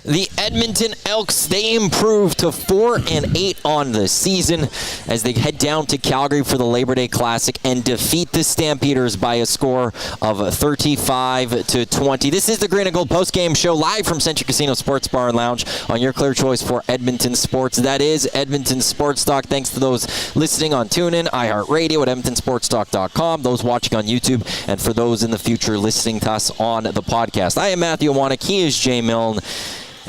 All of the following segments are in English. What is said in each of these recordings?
The Edmonton Elks, they improve to 4-8 on the season as they head down to Calgary for the Labor Day Classic and defeat the Stampeders by a score of 35-20. This is the Green and Gold Postgame Show live from Century Casino Sports Bar and Lounge on your clear choice for Edmonton sports. That is Edmonton Sports Talk. Thanks to those listening on TuneIn, iHeartRadio at EdmontonSportsTalk.com, those watching on YouTube, and for those in the future listening to us on the podcast. I am Matthew Iwanyk. He is Jay Milne.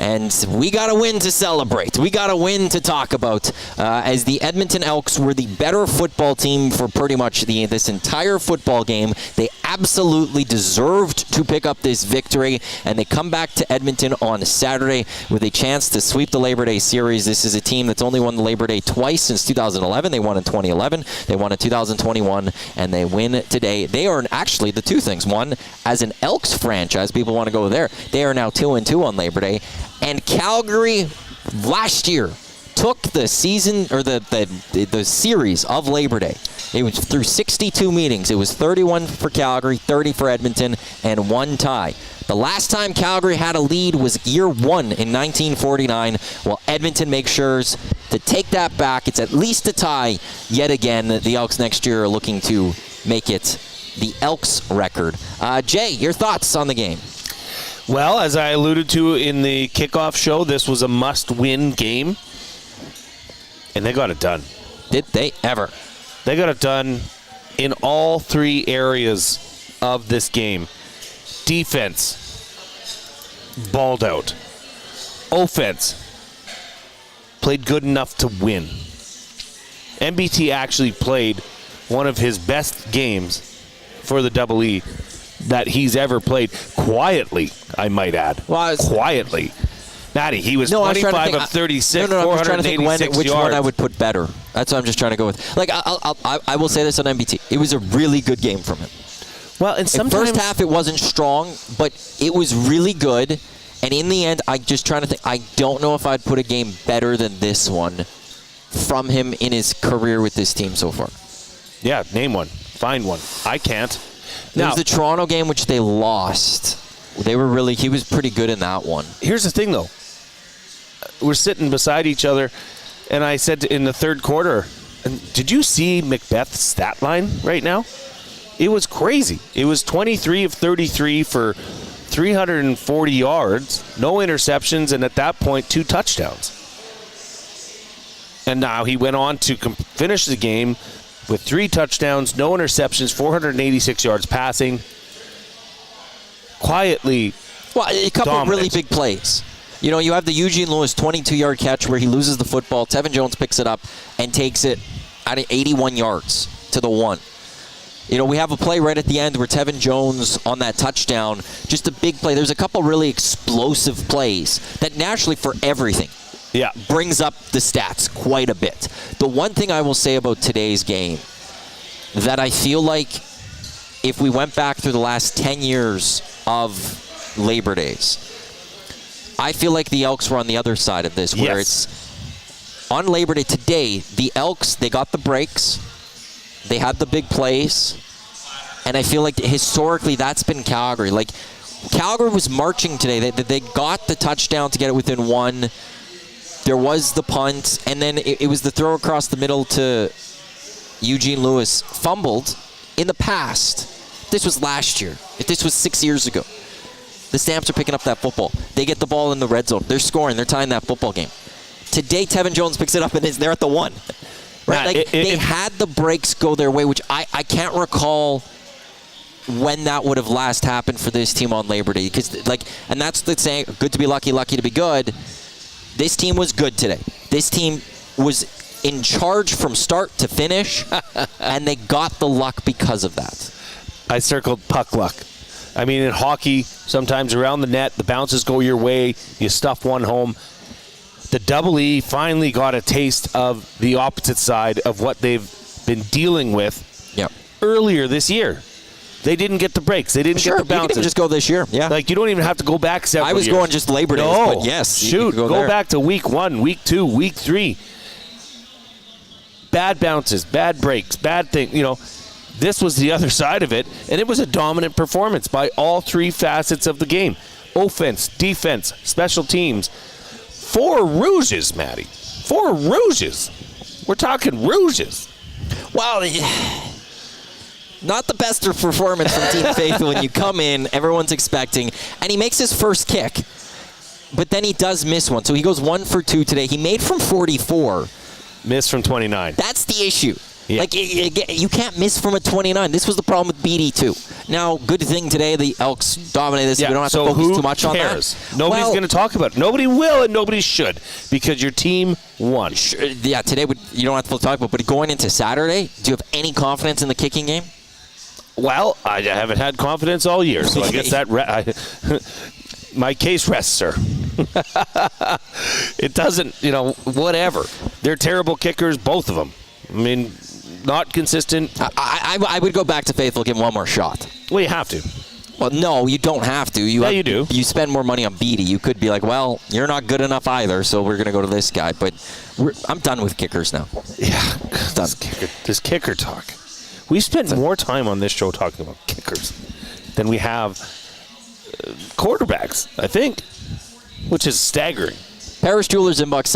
And we got a win to celebrate. We got a win to talk about as the Edmonton Elks were the better football team for pretty much this entire football game. They absolutely deserved to pick up this victory, and they come back to Edmonton on Saturday with a chance to sweep the Labor Day series. This is a team that's only won the Labor Day twice since 2011. They won in 2011, they won in 2021, and they win today. They are actually the two things. One, as an Elks franchise, people want to go there. They are now 2-2 on Labor Day. And Calgary last year took the season or the series of Labor Day. It was through 62 meetings. It was 31 for Calgary, 30 for Edmonton, and one tie. The last time Calgary had a lead was year one in 1949. Well, Edmonton makes sure to take that back. It's at least a tie yet again. The Elks next year are looking to make it the Elks record. Jay, your thoughts on the game? Well, as I alluded to in the kickoff show, this was a must-win game, and they got it done. Did they ever? They got it done in all three areas of this game. Defense, balled out. Offense, played good enough to win. MBT actually played one of his best games for the Double E that he's ever played, quietly, I might add. Well, quietly. Matty, he was 25 of 36, I'm just trying to think which yards. one I would put better. That's what I'm just trying to go with. Like, I will say this on MBT. It was a really good game from him. Well, and sometimes... The first half, it wasn't strong, but it was really good. And in the end, I'm just trying to think, I don't know if I'd put a game better than this one from him in his career with this team so far. Yeah, name one. Find one. I can't. There was the Toronto game, which they lost. He was pretty good in that one. Here's the thing, though. We're sitting beside each other, and I said in the third quarter, did you see Macbeth's stat line right now? It was crazy. It was 23 of 33 for 340 yards, no interceptions, and at that point, 2 touchdowns. And now he went on to finish the game with 3 touchdowns, no interceptions, 486 yards passing. Quietly a couple of really big plays. You know, you have the Eugene Lewis 22-yard catch where he loses the football. Tevin Jones picks it up and takes it at 81 yards to the 1. You know, we have a play right at the end where Tevin Jones on that touchdown, just a big play. There's a couple really explosive plays that naturally for everything brings up the stats quite a bit. The one thing I will say about today's game that I feel like if we went back through the last 10 years of Labor Days, I feel like the Elks were on the other side of this, where it's on Labor Day today, the Elks, they got the breaks, they had the big plays, and I feel like historically that's been Calgary. Like, Calgary was marching today. They got the touchdown to get it within 1. There was the punt, and then it was the throw across the middle to Eugene Lewis. Fumbled in the past. This was last year. If this was 6 years ago. The Stamps are picking up that football. They get the ball in the red zone. They're scoring. They're tying that football game. Today, Tevin Jones picks it up, and they're at the 1. Right? They had the breaks go their way, which I can't recall when that would have last happened for this team on Labor Day. And that's the saying, good to be lucky, lucky to be good. This team was good today. This team was in charge from start to finish, and they got the luck because of that. I circled puck luck. I mean, in hockey, sometimes around the net, the bounces go your way, you stuff one home. The Double E finally got a taste of the opposite side of what they've been dealing with earlier this year. They didn't get the breaks. They didn't get the bounces. You can just go this year. Yeah. Like, you don't even have to go back several years. I was going just Labor Days, but yes. Shoot, go back to week 1, week 2, week 3. Bad bounces, bad breaks, bad thing. You know, this was the other side of it, and it was a dominant performance by all 3 facets of the game. offense, defense, special teams. 4 rouges, Matty. 4 rouges. We're talking rouges. Well, not the best performance from Team Faithful when you come in, everyone's expecting, and he makes his first kick, but then he does miss one. So he goes 1 for 2 today. He made from 44. Missed from 29. That's the issue. Yeah. Like, you can't miss from a 29. This was the problem with BD, too. Now, good thing today the Elks dominated this. Yeah, We don't have so to focus who too much cares? on that. Nobody's going to talk about it. Nobody will and nobody should because your team won. Yeah, today you don't have to talk about it, but going into Saturday, do you have any confidence in the kicking game? Well, I haven't had confidence all year, so I guess that my case rests, sir. It doesn't, whatever. They're terrible kickers, both of them. I mean, not consistent. I would go back to Faithful, give him one more shot. Well, you have to. Well, no, you don't have to. You do. You spend more money on Beatty. You could be like, well, you're not good enough either, so we're going to go to this guy. But I'm done with kickers now. Yeah, this kicker talk. We spent more time on this show talking about kickers than we have quarterbacks, I think, which is staggering. Parish Jewelers inbox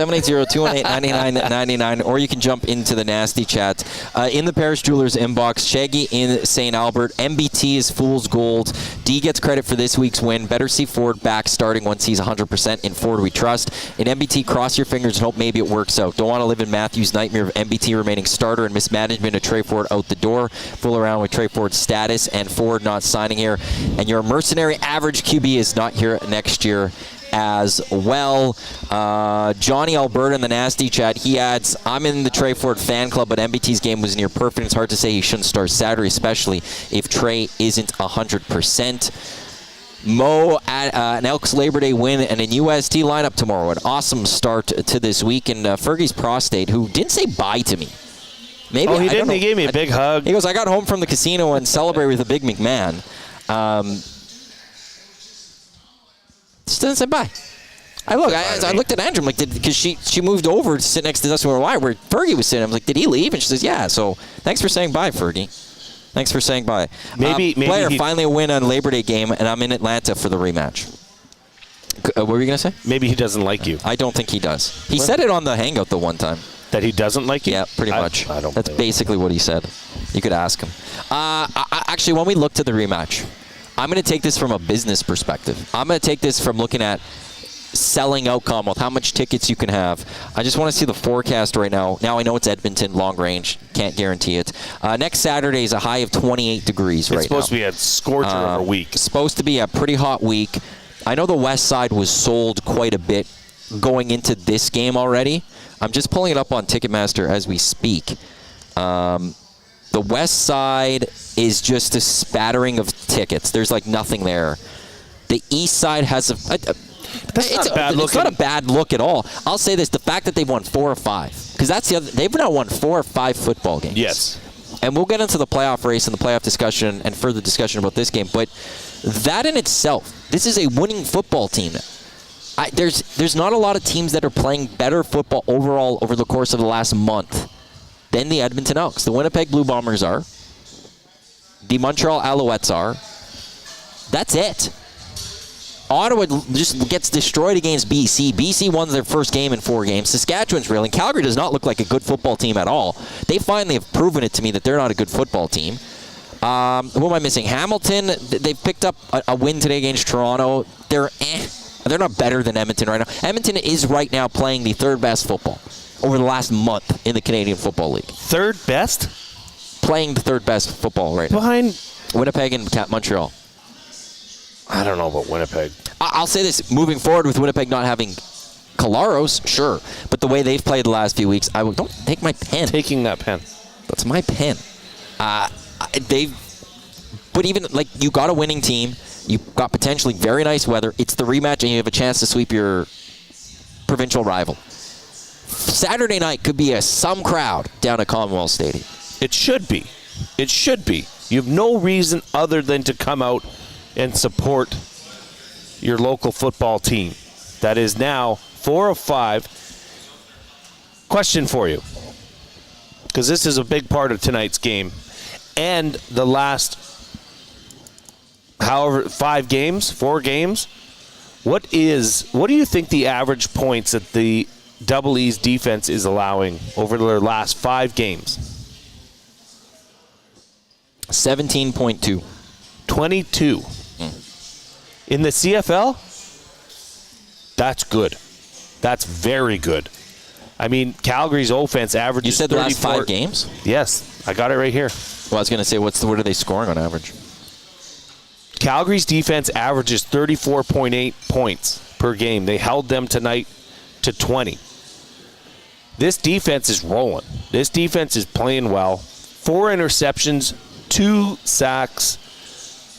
780-218-9999, or you can jump into the nasty chat. In the Parish Jewelers inbox, Shaggy in St. Albert. MBT is fool's gold. D gets credit for this week's win. Better see Ford back starting once he's 100%. In Ford we trust. In MBT, cross your fingers and hope maybe it works out. Don't want to live in Matthew's nightmare of MBT remaining starter and mismanagement of Trey Ford out the door. Fool around with Trey Ford's status and Ford not signing here. And your mercenary average QB is not here next year as well. Johnny Alberta in the nasty chat, he adds, I'm in the Trey Ford fan club, but MBT's game was near perfect. It's hard to say he shouldn't start Saturday, especially if Trey isn't 100%. Mo at an Elks Labor Day win and a UST lineup tomorrow. An awesome start to this week. And Fergie's prostate, who didn't say bye to me. Maybe he didn't. He gave me a big hug. He goes, I got home from the casino and celebrated with a Big McMahon. Just doesn't say bye. I looked at Andrew, I'm like, because she moved over to sit next to us where Fergie was sitting. I'm like, did he leave? And she says, yeah. So thanks for saying bye, Fergie. Thanks for saying bye. Maybe finally a win on Labor Day game, and I'm in Atlanta for the rematch. What were you going to say? Maybe he doesn't like you. I don't think he does. He said it on the Hangout the one time. That he doesn't like you? Yeah, pretty much. I don't. That's basically what he said. You could ask him. Actually, when we look to the rematch, I'm going to take this from a business perspective. I'm going to take this from looking at selling out Commonwealth, how much tickets you can have. I just want to see the forecast right now. Now I know it's Edmonton, long range. Can't guarantee it. Next Saturday is a high of 28 degrees right now. It's supposed to be a scorcher of a week. Supposed to be a pretty hot week. I know the West Side was sold quite a bit going into this game already. I'm just pulling it up on Ticketmaster as we speak. The West Side is just a spattering of tickets. There's like nothing there. The East Side has it's not a bad look at all. I'll say this: the fact that they've won 4 or 5, because that's the other. They've now won 4 or 5 football games. Yes. And we'll get into the playoff race and the playoff discussion and further discussion about this game. But that in itself, this is a winning football team. There's not a lot of teams that are playing better football overall over the course of the last month than the Edmonton Elks. The Winnipeg Blue Bombers are. The Montreal Alouettes are. That's it. Ottawa just gets destroyed against BC. BC won their first game in 4 games. Saskatchewan's reeling. Calgary does not look like a good football team at all. They finally have proven it to me that they're not a good football team. Who am I missing? Hamilton, they picked up a win today against Toronto. They're not better than Edmonton right now. Edmonton is right now playing the 3rd best football over the last month in the Canadian Football League. 3rd best? Playing the 3rd best football right now. Behind Winnipeg and Montreal. I don't know about Winnipeg. I'll say this, moving forward with Winnipeg not having Kalaros, sure. But the way they've played the last few weeks, don't take my pen. Taking that pen. That's my pen. But even, you got a winning team. You've got potentially very nice weather. It's the rematch, and you have a chance to sweep your provincial rival. Saturday night could be some crowd down at Commonwealth Stadium. It should be. It should be. You have no reason other than to come out and support your local football team. That is now 4 of 5. Question for you, because this is a big part of tonight's game and the last 4 games. What do you think the average points that the Double E's defense is allowing over their last 5 games? 17.2. 22. In the CFL, that's good. That's very good. I mean, Calgary's offense averages. You said the last 34. 5 games? Yes, I got it right here. Well, I was going to say, what are they scoring on average? Calgary's defense averages 34.8 points per game. They held them tonight to 20. This defense is rolling. This defense is playing well. 4 interceptions, 2 sacks.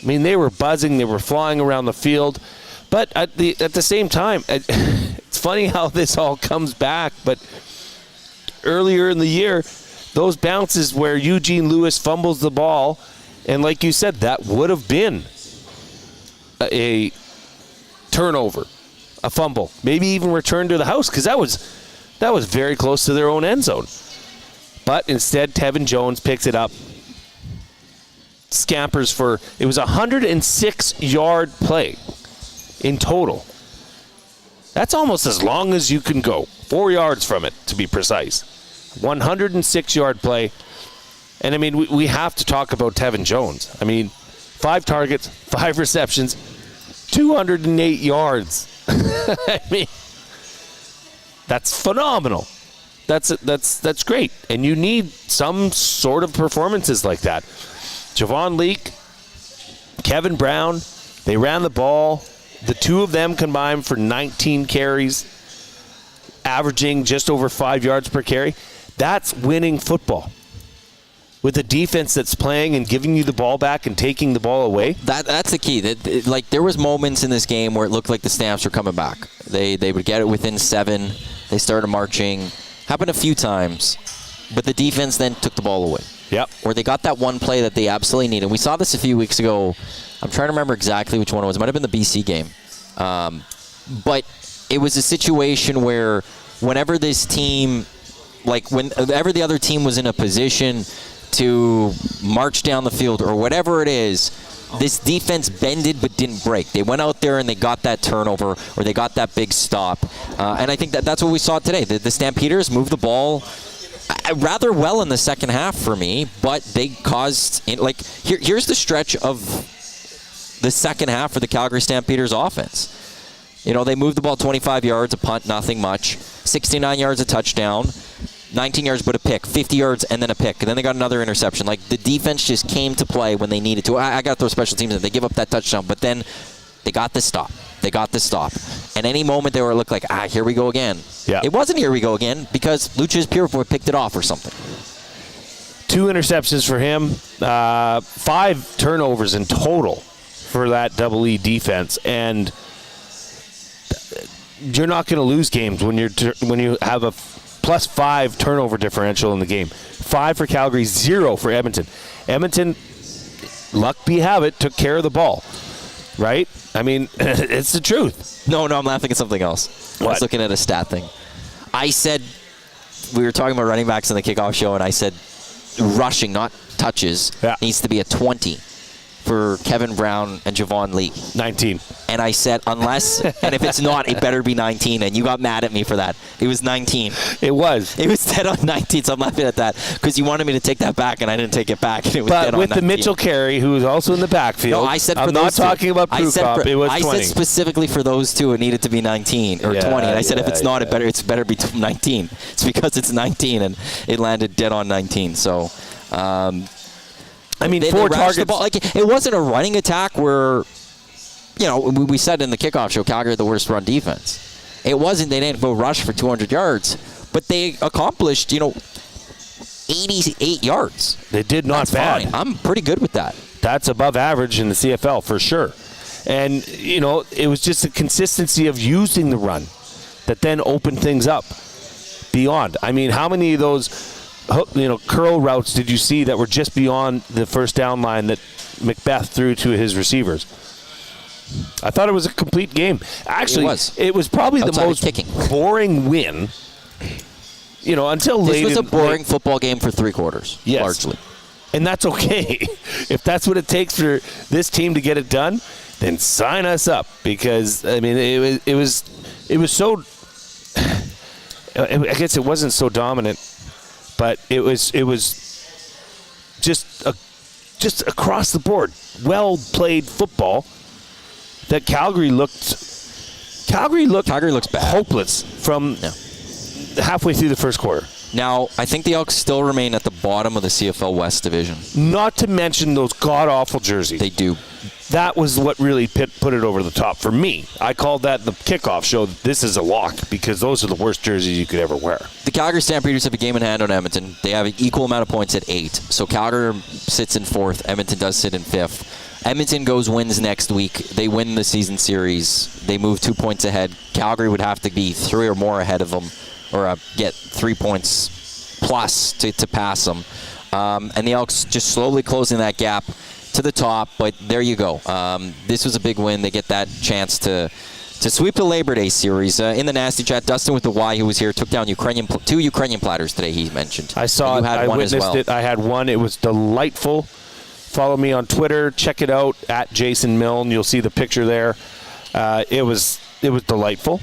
I mean, they were buzzing. They were flying around the field. But at the same time, it's funny how this all comes back. But earlier in the year, those bounces where Eugene Lewis fumbles the ball, and like you said, that would have been a turnover, a fumble, maybe even return to the house, because that was very close to their own end zone. But instead, Tevin Jones picks it up, scampers for, it was a 106-yard play in total. That's almost as long as you can go. 4 yards from it, to be precise. 106-yard play. And, I mean, we have to talk about Tevin Jones. I mean, 5 targets, 5 receptions, 208 yards. I mean, that's phenomenal. That's great. And you need some sort of performances like that. Javon Leake, Kevin Brown, they ran the ball. The 2 of them combined for 19 carries, averaging just over 5 yards per carry. That's winning football. With a defense that's playing and giving you the ball back and taking the ball away. That's the key. There was moments in this game where it looked like the Stamps were coming back. They would get it within 7. They started marching. Happened a few times. But the defense then took the ball away. Yep. Or they got that one play that they absolutely needed. We saw this a few weeks ago. I'm trying to remember exactly which one it was. It might have been the BC game. But it was a situation where whenever this team, whenever the other team was in a position to march down the field or whatever it is, this defense bended but didn't break. They went out there and they got that turnover or they got that big stop. And I think that's what we saw today. The Stampeders moved the ball rather well in the second half for me, but they caused, here's the stretch of the second half for the Calgary Stampeders offense. They moved the ball 25 yards, a punt, nothing much. 69 yards, a touchdown. 19 yards but a pick, 50 yards and then a pick, and then they got another interception. The defense just came to play when they needed to. I got to throw special teams in. They give up that touchdown, but then they got the stop. And any moment they were looked like, here we go again. Yeah. It wasn't here we go again because Lucius Purifoy picked it off or something. 2 interceptions for him, 5 turnovers in total for that Double E defense, and you're not going to lose games when you have a +5 turnover differential in the game. 5 for Calgary, 0 for Edmonton. Edmonton, luck be have it, took care of the ball. Right? I mean, it's the truth. No, I'm laughing at something else. What? I was looking at a stat thing. I said, we were talking about running backs in the kickoff show, and I said rushing, not touches, needs to be a 20 for Kevin Brown and Javon Leake. 19. And I said, unless, and if it's not, it better be 19. And you got mad at me for that. It was 19. It was. It was dead on 19, so I'm laughing at that. Because you wanted me to take that back, and I didn't take it back. And it was dead on 19. But with the Mitchell Carey, who was also in the backfield, no, I said for I'm those not two. talking about Prukop, it was 20. I said specifically for those two, it needed to be 19 or 20. And I said if it's not, it better be 19. It's because it's 19, and it landed dead on 19. So, I mean, 4 targets. The ball. It wasn't a running attack where, we said in the kickoff show, Calgary had the worst run defense. It wasn't. They didn't go rush for 200 yards, but they accomplished, 88 yards. They did not bad. Fine. I'm pretty good with that. That's above average in the CFL for sure. And, it was just a consistency of using the run that then opened things up beyond. I mean, how many of those curl routes did you see that were just beyond the first down line that Macbeth threw to his receivers? I thought it was a complete game. Actually, it was probably the most boring win, until late. This was a boring football game for 3 quarters, largely. And that's okay. If that's what it takes for this team to get it done, then sign us up, because I mean it was so. I guess it wasn't so dominant, but it was just across the board, well played football. That Calgary looks bad. Hopeless from halfway through the first quarter. Now, I think the Elks still remain at the bottom of the CFL West division. Not to mention those god-awful jerseys. They do. That was what really put it over the top for me. I called that the kickoff show. This is a lock, because those are the worst jerseys you could ever wear. The Calgary Stampeders have a game in hand on Edmonton. They have an equal amount of points at 8. So Calgary sits in 4th. Edmonton does sit in 5th. Edmonton wins next week. They win the season series. They move 2 points ahead. Calgary would have to be 3 or more ahead of them, or get 3 points plus to pass them. And the Elks just slowly closing that gap to the top, but there you go. This was a big win. They get that chance to sweep the Labor Day series. In the Nasty Chat, Dustin with the Y, who was here, took down 2 Ukrainian platters today, he mentioned. I saw it. I witnessed it. I had one. It was delightful. Follow me on Twitter. Check it out, at Jason Milne. You'll see the picture there. It was delightful.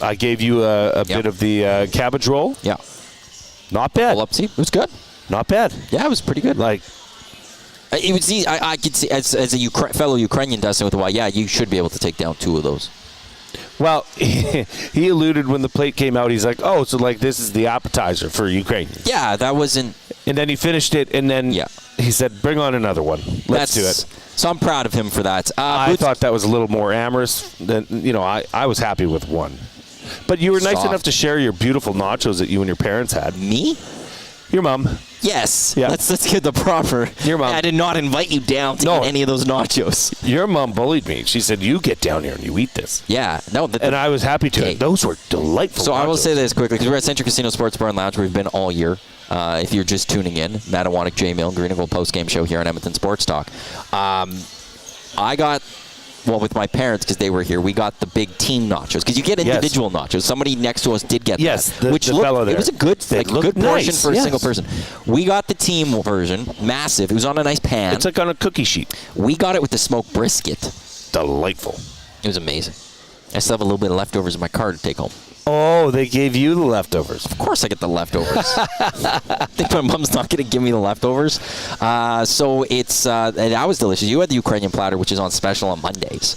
I gave you a bit of the cabbage roll. Yeah. Not bad. It was good. Not bad. Yeah, it was pretty good. It was easy. I could see, as a fellow Ukrainian Dustin with the Y, yeah, you should be able to take down 2 of those. Well, he alluded when the plate came out, he's like, oh, so this is the appetizer for Ukrainians. Yeah, that wasn't... And then he finished it, and then he said, bring on another one. Let's do it. So I'm proud of him for that. I thought that was a little more amorous. I was happy with one. But you were nice enough to share your beautiful nachos that you and your parents had. Me? Your mom. Yes. Yeah. Let's get the proper. Your mom. I did not invite you down to eat any of those nachos. Your mom bullied me. She said, you get down here and you eat this. Yeah. No. And I was happy to. Those were delightful nachos. I will say this quickly, because we're at Central Casino Sports Bar and Lounge, where we've been all year. If you're just tuning in, Matt Iwanyk, Jay Milne, Green and Gold Postgame Show here on Edmonton Sports Talk. I got... Well, with my parents, because they were here, we got the big team nachos. Because you get individual nachos. Somebody next to us did get that. Which fellow there. It was a good portion for a single person. We got the team version, massive. It was on a nice pan. It's like on a cookie sheet. We got it with the smoked brisket. Delightful. It was amazing. I still have a little bit of leftovers in my car to take home. Oh, they gave you the leftovers. Of course I get the leftovers. I think my mom's not going to give me the leftovers. So it's that was delicious. You had the Ukrainian platter, which is on special on Mondays.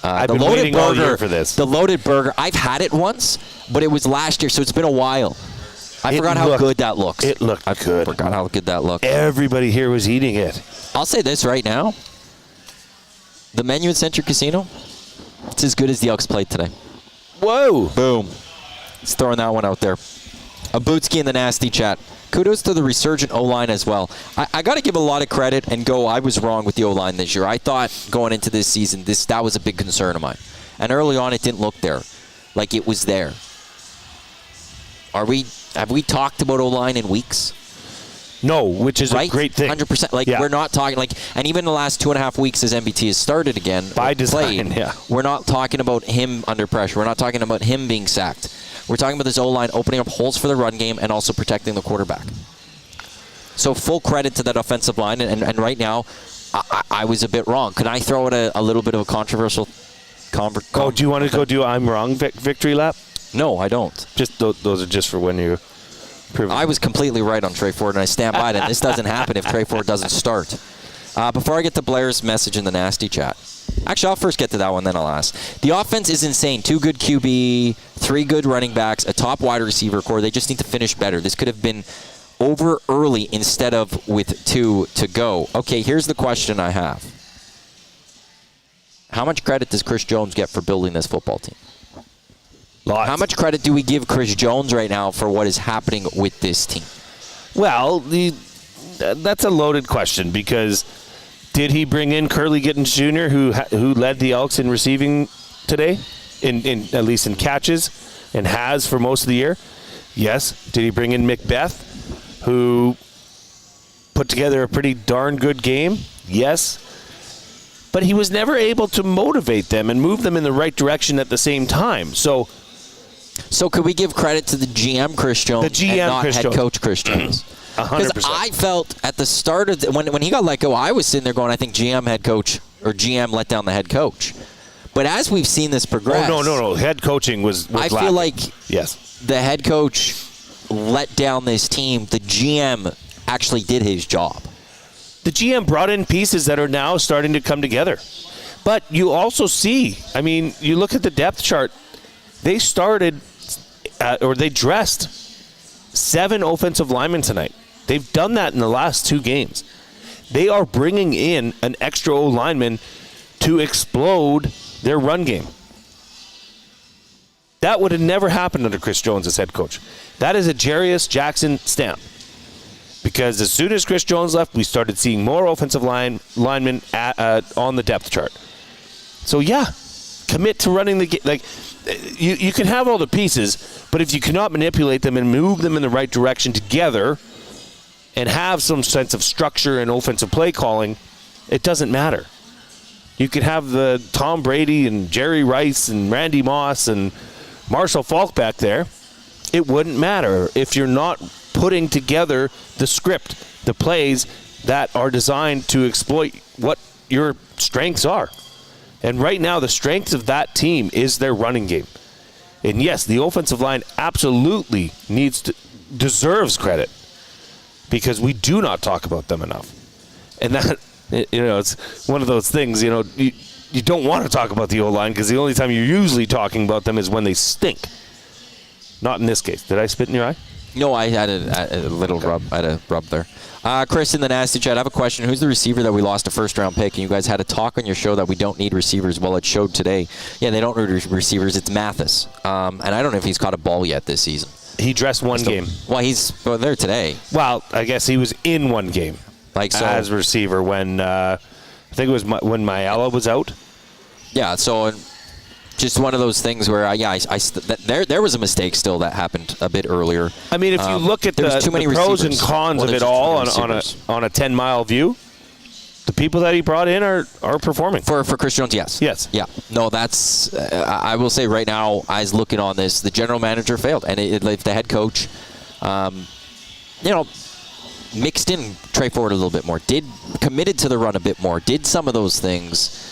I've been waiting all year for this. The loaded burger, I've had it once, but it was last year, so it's been a while. I forgot how good that looks. It looked good. I forgot how good that looked. Everybody here was eating it. I'll say this right now. The menu at Central Casino, it's as good as the Elks played today. Whoa. Boom. Just throwing that one out there. A Bootski in the Nasty Chat. Kudos to the resurgent O-line as well. I got to give a lot of credit and I was wrong with the O-line this year. I thought going into this season, that was a big concern of mine. And early on, it didn't look there. Like it was there. Have we talked about O-line in weeks? No, which is a great thing. 100%. We're not talking and even the last 2.5 weeks as MBT has started again. By design, we're not talking about him under pressure. We're not talking about him being sacked. We're talking about this O-line opening up holes for the run game and also protecting the quarterback. So full credit to that offensive line. And right now, I was a bit wrong. Can I throw out a little bit of a controversial do you want to go do I'm wrong victory lap? No, I don't. Just those are just for when you... I was completely right on Trey Ford, and I stand by it. And this doesn't happen if Trey Ford doesn't start. Before I get to Blair's message in the Nasty Chat. Actually, I'll first get to that one, then I'll ask. The offense is insane. 2 good QB, 3 good running backs, a top wide receiver core. They just need to finish better. This could have been over early instead of with 2 to go. Okay, here's the question I have. How much credit does Chris Jones get for building this football team? Lots. How much credit do we give Chris Jones right now for what is happening with this team? Well, that's a loaded question because did he bring in Curly Gittens Jr., who led the Elks in receiving today, in at least in catches, and has for most of the year? Yes. Did he bring in Macbeth, who put together a pretty darn good game? Yes. But he was never able to motivate them and move them in the right direction at the same time. So could we give credit to the GM Chris Jones and not head coach Chris Jones? 100%. Because I felt at the start of when he got let go, I was sitting there going, I think GM head coach or GM let down the head coach. But as we've seen this progress... Oh, no. Head coaching was I lacking. feel like yes. the head coach let down this team. The GM actually did his job. The GM brought in pieces that are now starting to come together. But you also see, I mean, you look at the depth chart, they started, or they dressed 7 offensive linemen tonight. They've done that in the last 2 games. They are bringing in an extra O-lineman to explode their run game. That would have never happened under Chris Jones as head coach. That is a Jarius Jackson stamp. Because as soon as Chris Jones left, we started seeing more offensive linemen on the depth chart. So, yeah, commit to running the game. Like, you can have all the pieces, but if you cannot manipulate them and move them in the right direction together and have some sense of structure and offensive play calling, it doesn't matter. You could have the Tom Brady and Jerry Rice and Randy Moss and Marshall Faulk back there. It wouldn't matter if you're not putting together the script, the plays that are designed to exploit what your strengths are. And right now, the strength of that team is their running game. And yes, the offensive line absolutely deserves credit because we do not talk about them enough. And that, it's one of those things, you don't want to talk about the O-line because the only time you're usually talking about them is when they stink. Not in this case. Did I spit in your eye? No, I had a little rub. I had a rub there. Chris in the Nasty Chat, I have a question. Who's the receiver that we lost a first-round pick? And you guys had a talk on your show that we don't need receivers. Well, it showed today. Yeah, they don't need receivers. It's Mathis. And I don't know if he's caught a ball yet this season. He dressed one game. Well, he's there today. Well, I guess he was in one game as receiver when I think it was when Mayala was out. Yeah, so just one of those things where, there was a mistake still that happened a bit earlier. I mean, if you look at the pros and cons of it all on a 10-mile view, the people that he brought in are performing. For Chris Jones, yes. Yes. Yeah. No, that's, I will say right now, eyes looking on this, the general manager failed. And if the head coach, mixed in Trey Ford a little bit more, committed to the run a bit more, did some of those things,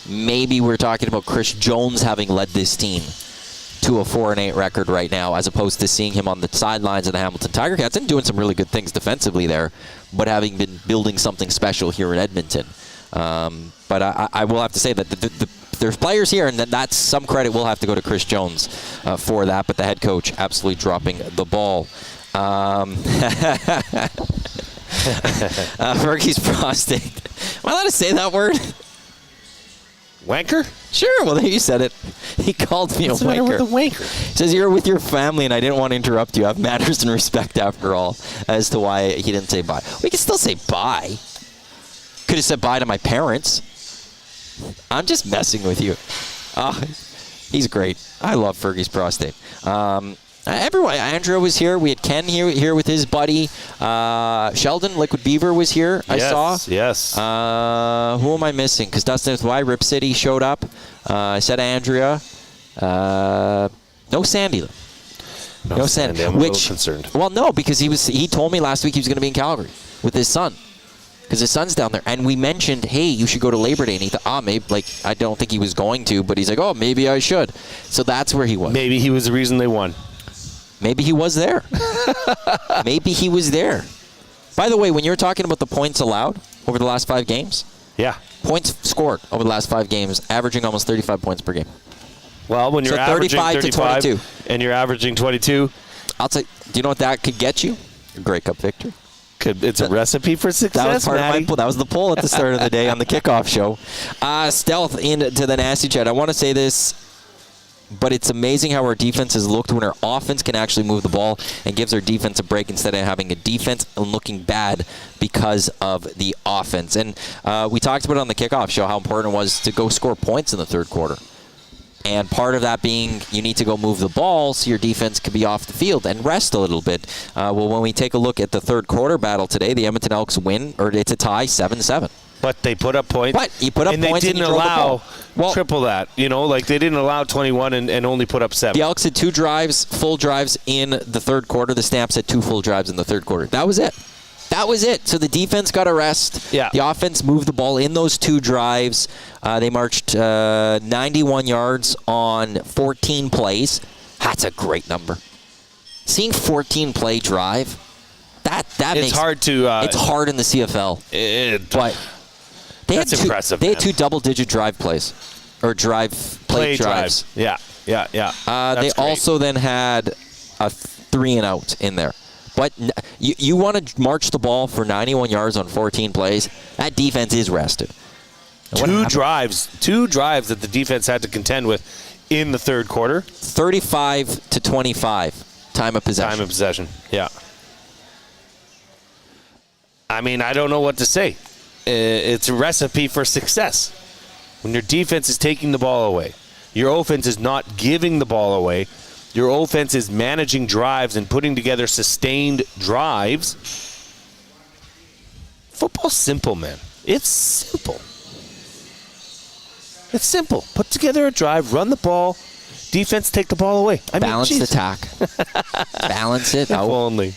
maybe we're talking about Chris Jones having led this team to a 4-8 record right now, as opposed to seeing him on the sidelines of the Hamilton Tiger Cats and doing some really good things defensively there, but having been building something special here in Edmonton. But I will have to say that there's players here, and that's some credit will have to go to Chris Jones for that, but the head coach absolutely dropping the ball. Fergie's prostate. Am I allowed to say that word? Wanker? Sure. Well, there you said it. He called me a wanker. What's the matter with a wanker? He says you're with your family, and I didn't want to interrupt you. I have manners and respect after all, as to why he didn't say bye. We can still say bye. Could have said bye to my parents. I'm just messing with you. He's great. I love Fergie's prostate. Everyone. Andrew was here. We had Ken here with his buddy. Sheldon, Liquid Beaver, was here. I saw. Yes. Who am I missing? Because Dustin with Y, Rip City showed up. I said Andrea. No Sandy, though. No Sandy. I'm a little concerned. Well, no, because he told me last week he was going to be in Calgary with his son. Because his son's down there. And we mentioned, hey, you should go to Labor Day. And he thought, maybe, I don't think he was going to. But he's like, maybe I should. So that's where he was. Maybe he was the reason they won. Maybe he was there. Maybe he was there. By the way, when you were talking about the points allowed over the last 5 games, yeah, points scored over the last 5 games, averaging almost 35 points per game. Well, when you're averaging 35 to 22, and you're averaging 22, I'll tell you. Do you know what that could get you? A Grey Cup victory. It's a recipe for success. That was part of my poll. That was the poll at the start of the day on the kickoff show. Stealth into the Nasty Chat. I want to say this, but it's amazing how our defense has looked when our offense can actually move the ball and gives our defense a break instead of having a defense and looking bad because of the offense. And we talked about it on the kickoff show how important it was to go score points in the third quarter. And part of that being you need to go move the ball so your defense can be off the field and rest a little bit. Well, when we take a look at the third quarter battle today, the Edmonton Elks win, or it's a tie, 7-7. But they put up points. But you put up and points they didn't allow triple that. They didn't allow 21 and only put up 7. The Elks had 2 drives, full drives in the third quarter. The Stamps had 2 full drives in the third quarter. That was it. That was it. So the defense got a rest. Yeah. The offense moved the ball in those 2 drives. They marched 91 yards on 14 plays. That's a great number. Seeing 14-play drive, that makes hard to. It's hard in the CFL. But that's impressive. They had 2 double-digit drive plays, or play drives. Yeah. They also then had a 3-and-out in there. But you want to march the ball for 91 yards on 14 plays. That defense is rested. Two drives that the defense had to contend with in the third quarter. 35-25 time of possession. Yeah. I mean, I don't know what to say. It's a recipe for success. When your defense is taking the ball away, your offense is not giving the ball away. Your offense is managing drives and putting together sustained drives. Football's simple, man. It's simple. It's simple. Put together a drive, run the ball, defense take the ball away. Balanced attack. Balance it. If only.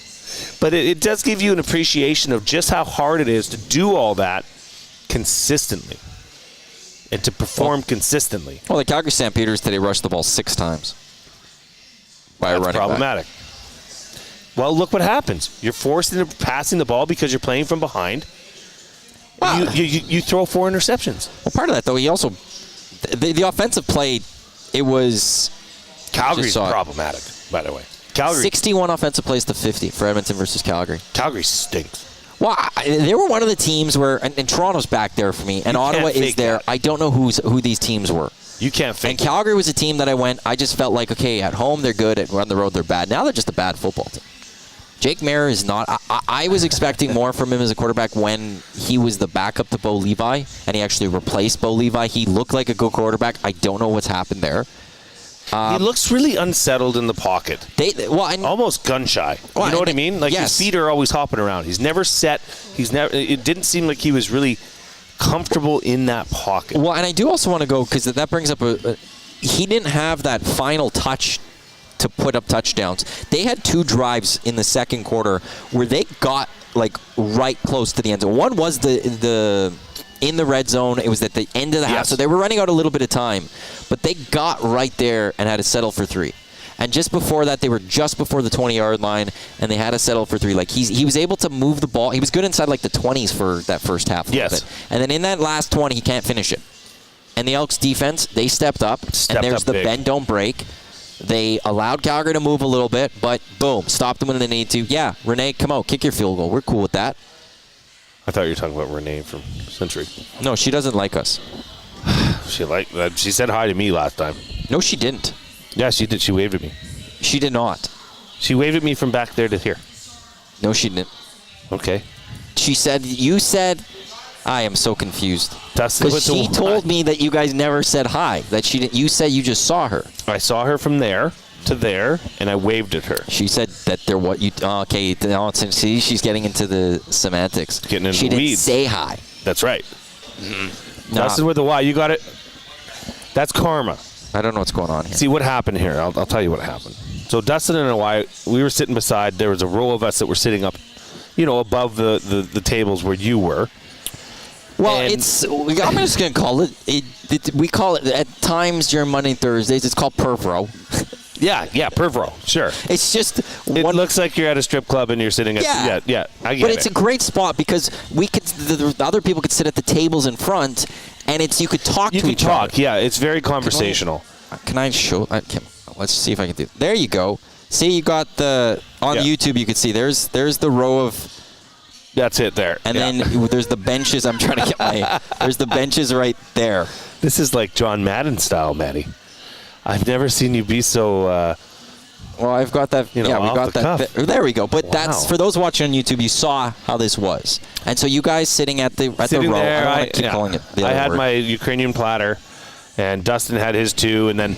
But it does give you an appreciation of just how hard it is to do all that consistently and to perform consistently. Well, the Calgary Stampeders today rushed the ball 6 times. That's problematic. Well, look what happens. You're forced into passing the ball because you're playing from behind. Well, you throw 4 interceptions. Well, part of that, though, he also... The offensive play, it was... Calgary's problematic, by the way. Calgary. 61 offensive plays to 50 for Edmonton versus Calgary. Calgary stinks. Well, they were one of the teams where... And Toronto's back there for me, and Ottawa is there. That. I don't know who these teams were. You can't fake And Calgary was a team that I just felt like, okay, at home they're good, on the road they're bad. Now they're just a bad football team. Jake Maier is not. I was expecting more from him as a quarterback when he was the backup to Bo Levi, and he actually replaced Bo Levi. He looked like a good quarterback. I don't know what's happened there. He looks really unsettled in the pocket. Almost gun shy. You know what I mean? Like his feet are always hopping around. He's never set. It didn't seem like he was really comfortable in that pocket. Well, and I do also want to go because that brings up he didn't have that final touch to put up touchdowns. They had 2 drives in the second quarter where they got right close to the end zone. One was the in the red zone. It was at the end of the half, so they were running out a little bit of time, but they got right there and had to settle for 3. And just before that, they were just before the 20-yard line, and they had to settle for 3. He was able to move the ball. He was good inside the 20s for that first half. Bit. And then in that last 20, he can't finish it. And the Elks defense, they stepped up. And there's the bend, don't break. They allowed Calgary to move a little bit, but boom, stopped them when they need to. Yeah, Renee, come out, kick your field goal. We're cool with that. I thought you were talking about Renee from Century. No, she doesn't like us. She said hi to me last time. No, she didn't. Yeah, she did. She waved at me. She did not. She waved at me from back there to here. No, she didn't. Okay. You said, I am so confused. Because she told me that you guys never said hi. That she didn't. You said you just saw her. I saw her from there to there, and I waved at her. She said that there. What you? Okay. See, she's getting into the semantics. Getting into she the weeds. Didn't say hi. That's right. Mm-hmm. Dustin with the Y. You got it. That's karma. I don't know what's going on here. See what happened here. I'll tell you what happened. So Dustin and I, we were sitting beside. There was a row of us that were sitting up, above the tables where you were. Well, I'm just going to call it. We call it at times during Monday and Thursdays. It's called Perv Row. Yeah, Perv Row. Sure. It's just. It looks like you're at a strip club and you're sitting at. Yeah. I get it. But it's a great spot because the other people could sit at the tables in front, and you could talk to each other. Yeah, it's very conversational. Can I show? Let's see if I can do it. There you go. See, you got on YouTube. You can see there's the row of. That's it there. And then there's the benches. I'm trying to get there's the benches right there. This is like John Madden style, Matty. I've never seen you be so. Well, I've got that. We got that. There we go. But that's for those watching on YouTube. You saw how this was, and so you guys sitting at the row. There, I don't keep calling it. I had my Ukrainian platter, and Dustin had his too, and then.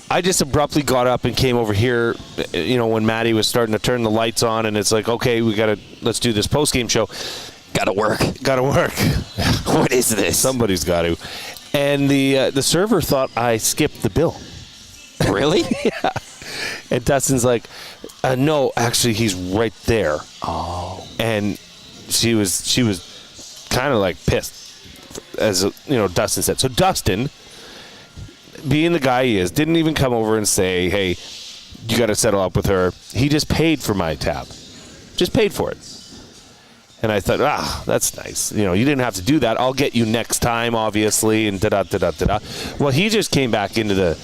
I just abruptly got up and came over here, when Maddie was starting to turn the lights on, and it's like, okay, let's do this postgame show. Gotta work. What is this? Somebody's got to. And the server thought I skipped the bill. Really? Yeah. And Dustin's like, no, actually, he's right there. Oh. And she was kind of like pissed, as Dustin said. So Dustin, being the guy he is, didn't even come over and say, hey, you got to settle up with her. He just paid for my tab. Just paid for it. And I thought, that's nice. You didn't have to do that. I'll get you next time, obviously, and da-da-da-da-da-da. Well, he just came back into the,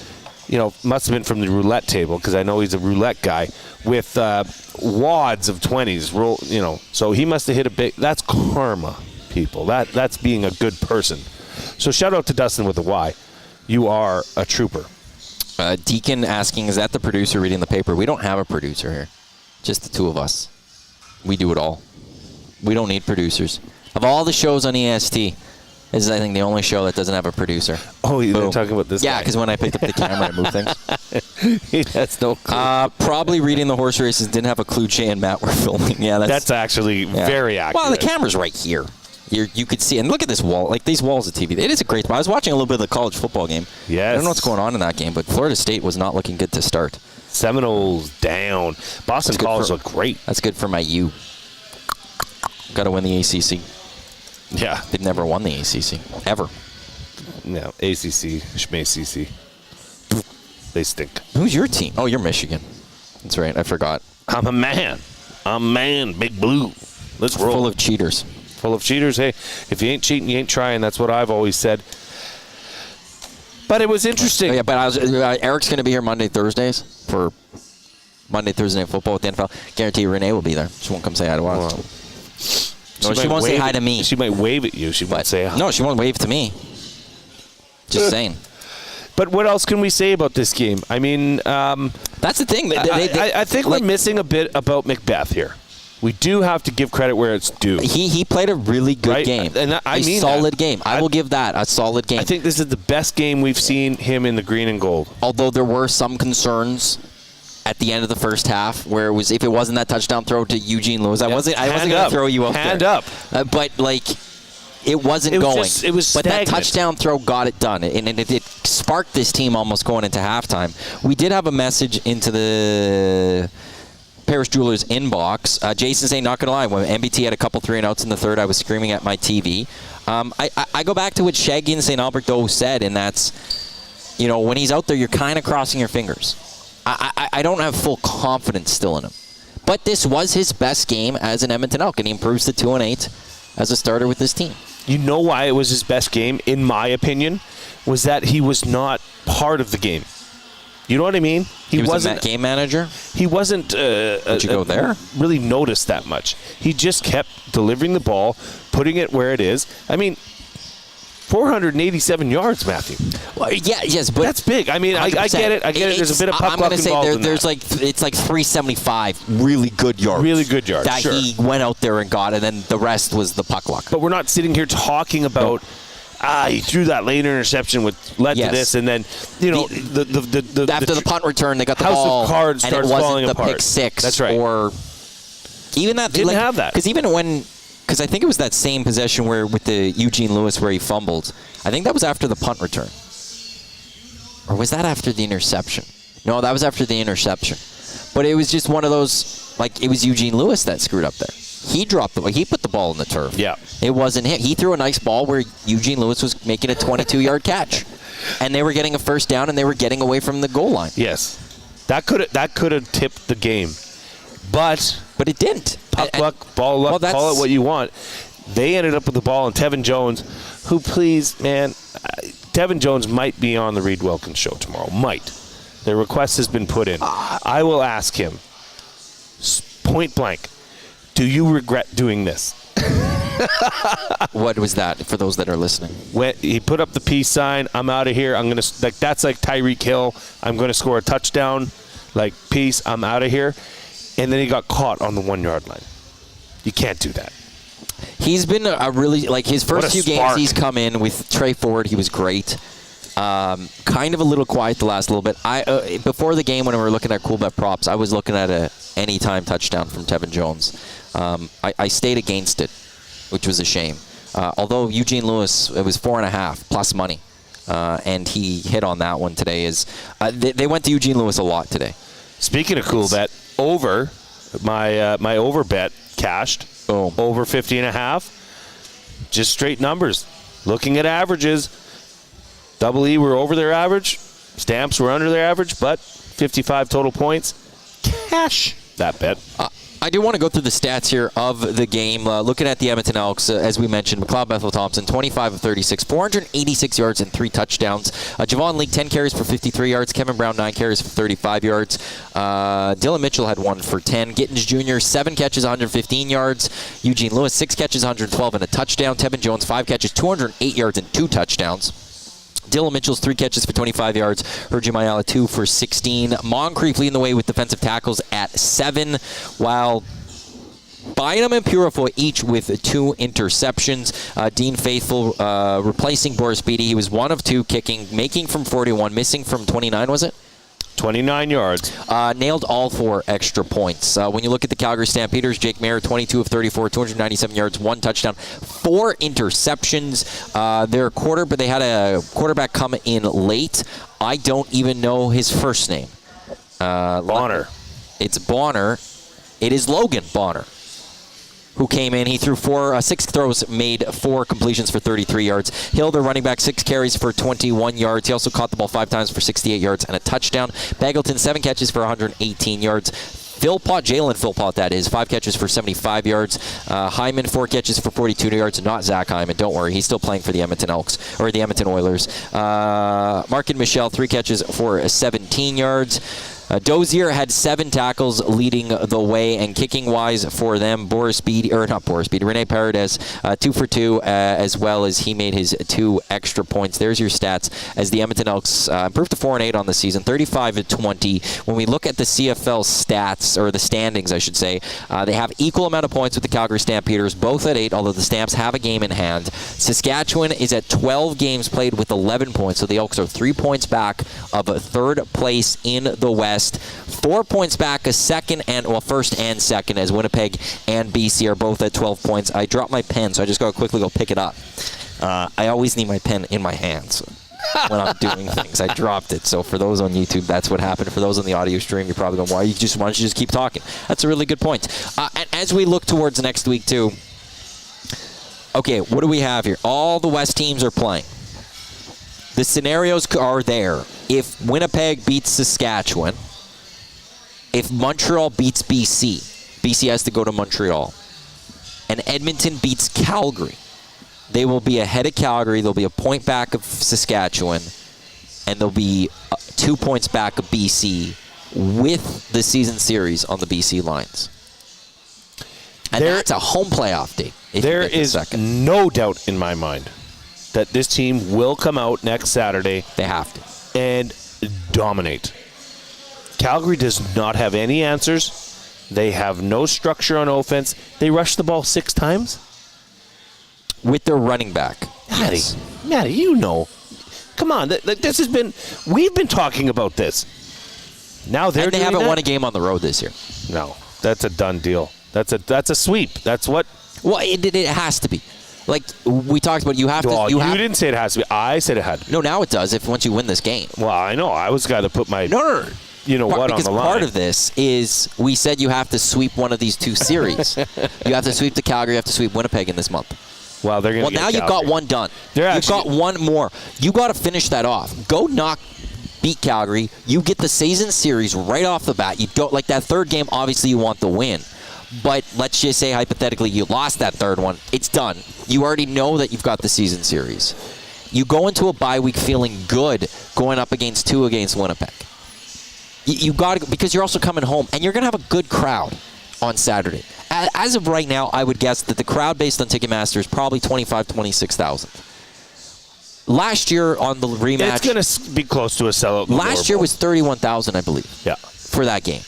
must have been from the roulette table, because I know he's a roulette guy, with wads of 20s. So he must have hit a big, that's karma, people. That's being a good person. So shout out to Dustin with a Y. You are a trooper. Deacon asking, is that the producer reading the paper? We don't have a producer here. Just the two of us. We do it all. We don't need producers. Of all the shows on EST, this is, I think, the only show that doesn't have a producer. Oh, you're talking about this guy? Yeah, because when I picked up the camera, I moved things. He has no clue. Probably reading the horse races, didn't have a clue Jay and Matt were filming. Yeah, that's actually very accurate. Well, the camera's right here. You could see, and look at this wall, like these walls of TV. It is a great spot. I was watching a little bit of the college football game. Yes. I don't know what's going on in that game, but Florida State was not looking good to start. Seminoles down. Boston College looked great. That's good for my U. Got to win the ACC. Yeah. They've never won the ACC, ever. No, ACC, SMACC. They stink. Who's your team? Oh, you're Michigan. That's right. I forgot. I'm a man. Big blue. Let's roll. Full of cheaters. Full of cheaters. Hey, if you ain't cheating, you ain't trying. That's what I've always said. But it was interesting. Oh, yeah, but Eric's going to be here Monday, Thursdays for Monday, Thursday Night Football with the NFL. Guarantee Renee will be there. She won't come say hi to us. Wow. No, she won't say hi to me. She might wave at you. She won't say hi. No, she won't wave to me. Just saying. But what else can we say about this game? I mean, that's the thing. I think we're missing a bit about Macbeth here. We do have to give credit where it's due. He played a really good game. And a solid game. I will give that a solid game. I think this is the best game we've seen him in the green and gold. Although there were some concerns at the end of the first half, where it was, if it wasn't that touchdown throw to Eugene Lewis, I wasn't going to throw you up Hand there. up. But it wasn't going. It was but stagnant. That touchdown throw got it done, and it sparked this team almost going into halftime. We did have a message into the Paris Jewelers inbox. Jason saying, not going to lie, when MBT had a couple 3-and-outs in the third, I was screaming at my TV. I go back to what Shaggy and St. Albert though said, and that's, when he's out there, you're kind of crossing your fingers. I don't have full confidence still in him. But this was his best game as an Edmonton Elk, and he improves to 2-8 as a starter with this team. You know why it was his best game, in my opinion, was that he was not part of the game. You know what I mean? He wasn't a game manager? He wasn't Did you go there? Really noticed that much. He just kept delivering the ball, putting it where it is. I mean, 487 yards, Matthew. Well, yes, but that's big. I mean, I get it. There's a bit of puck luck involved in that. It's like 375 really good yards. Really good yards, that sure. He went out there and got, and then the rest was the puck luck. But we're not sitting here talking about, he threw that late interception which led to this, and then, after the punt return, they got the House ball, of Cards and it wasn't the pick six. That's right. Or even that. Didn't have that. Because I think it was that same possession where with the Eugene Lewis where he fumbled. I think that was after the punt return. Or was that after the interception? No, that was after the interception. But it was just one of those, it was Eugene Lewis that screwed up there. He dropped the ball. He put the ball in the turf. Yeah. It wasn't him. He threw a nice ball where Eugene Lewis was making a 22-yard catch. And they were getting a first down, and they were getting away from the goal line. Yes. That could have tipped the game. But it didn't. Puck luck, ball luck, call it what you want. They ended up with the ball, and Tevin Jones, who, please, man, Tevin Jones might be on the Reed Wilkins show tomorrow. Might. The request has been put in. I will ask him, point blank, do you regret doing this? What was that, for those that are listening? When he put up the peace sign, I'm out of here. I'm going to, that's like Tyreek Hill. I'm going to score a touchdown. Peace, I'm out of here. And then he got caught on the 1-yard line. You can't do that. He's been a really, his first few games he's come in with Trey Ford, he was great. Kind of a little quiet the last little bit. Before the game when we were looking at Cool Bet props, I was looking at a anytime touchdown from Tevin Jones. I stayed against it, which was a shame. Although Eugene Lewis, it was 4.5 plus money. And he hit on that one today. They went to Eugene Lewis a lot today. Speaking of Cool Bet, my over bet cashed. Boom. Over 50.5. Just straight numbers. Looking at averages, Double E were over their average. Stamps were under their average, but 55 total points. Cash that bet. I do want to go through the stats here of the game. Looking at the Edmonton Elks, as we mentioned, McLeod Bethel-Thompson, 25 of 36, 486 yards and 3 touchdowns. Javon Leake, 10 carries for 53 yards. Kevin Brown, 9 carries for 35 yards. Dylan Mitchell had 1 for 10. Gittins Jr., 7 catches, 115 yards. Eugene Lewis, 6 catches, 112 and a touchdown. Tevin Jones, 5 catches, 208 yards and 2 touchdowns. Dylan Mitchell's 3 catches for 25 yards. Hergy Mayala, 2 for 16. Moncrief leading the way with defensive tackles at 7, while Bynum and Purifoy each with 2 interceptions. Dean Faithful replacing Boris Beatty. He was 1 of 2 kicking, making from 41, missing from 29, was it? 29 yards. Nailed all 4 extra points. When you look at the Calgary Stampeders, Jake Mayer, 22 of 34, 297 yards, 1 touchdown, 4 interceptions. They had a quarterback come in late. I don't even know his first name. Bonner. It's Bonner. It is Logan Bonner, who came in. He threw 6 throws, made 4 completions for 33 yards. Hill, the running back, 6 carries for 21 yards. He also caught the ball 5 times for 68 yards and a touchdown. Bagleton, 7 catches for 118 yards. Jalen Philpott, that is, 5 catches for 75 yards. Hyman, 4 catches for 42 yards. Not Zach Hyman, don't worry. He's still playing for the Edmonton Elks, or the Edmonton Oilers. Markin Michel, 3 catches for 17 yards. Dozier had 7 tackles leading the way, and kicking-wise for them, Rene Paredes, 2 for 2, as well as he made his 2 extra points. There's your stats as the Edmonton Elks improved to 4-8 on the season, 35-20. When we look at the CFL stats, or the standings, I should say, they have equal amount of points with the Calgary Stampeders, both at 8, although the Stamps have a game in hand. Saskatchewan is at 12 games played with 11 points, so the Elks are 3 points back of 3rd place in the West. 4 points back, first and second, as Winnipeg and BC are both at 12 points. I dropped my pen, so I just got to quickly go pick it up. I always need my pen in my hands when I'm doing things. I dropped it. So for those on YouTube, that's what happened. For those on the audio stream, you're probably going, why don't you just keep talking? That's a really good point. And as we look towards next week, too, okay, what do we have here? All the West teams are playing. The scenarios are there. If Winnipeg beats Saskatchewan, if Montreal beats BC has to go to Montreal, and Edmonton beats Calgary, they will be ahead of Calgary. They'll be a point back of Saskatchewan, and they'll be 2 points back of BC with the season series on the BC lines. And that's a home playoff date. There is no doubt in my mind that this team will come out next Saturday. They have to. And dominate. Calgary does not have any answers. They have no structure on offense. They rushed the ball 6 times. With their running back. Matty, you know. Come on. This has been... We've been talking about this. Now they haven't won a game on the road this year. No. That's a done deal. That's a sweep. That's what... Well, it has to be. Like we talked about, you didn't say it has to be. I said it had to be. No, now it does. Once you win this game. Well, I know. I was got to put my. No. You know what on the line? Because part of this is we said you have to sweep one of these 2 series. You have to sweep the Calgary. You have to sweep Winnipeg in this month. Well, they're going to. Well, now you've got one done. You've got one more. You got to finish that off. Go beat Calgary. You get the season series right off the bat. You don't like that 3rd game. Obviously, you want the win. But let's just say, hypothetically, you lost that 3rd one. It's done. You already know that you've got the season series. You go into a bye week feeling good going up against Winnipeg. You got to, because you're also coming home, and you're going to have a good crowd on Saturday. As of right now, I would guess that the crowd based on Ticketmaster is probably 26,000. Last year on the rematch... It's going to be close to a sellout. Last year was 31,000, I believe. Yeah. For that game.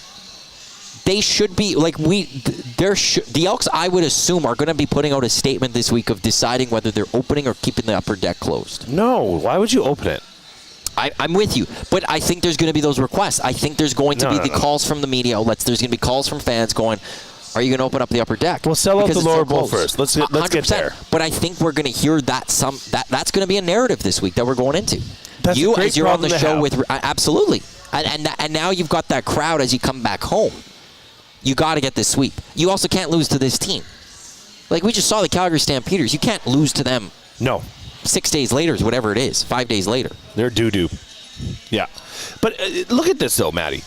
They should be the Elks, I would assume, are going to be putting out a statement this week of deciding whether they're opening or keeping the upper deck closed. No, why would you open it? I'm with you, but I think there's going to be those requests. I think there's going to be the calls from the media outlets. There's going to be calls from fans going, "Are you going to open up the upper deck?" Well, sell out the lower bowl first. Let's get there. But I think we're going to hear that's going to be a narrative this week that we're going into. That's a great as you're on the show have. with absolutely, and now you've got that crowd as you come back home. You got to get this sweep. You also can't lose to this team. Like, we just saw the Calgary Stampeders. You can't lose to them. No. 6 days later, whatever it is, 5 days later. They're doo-doo. Yeah. But look at this, though, Matty.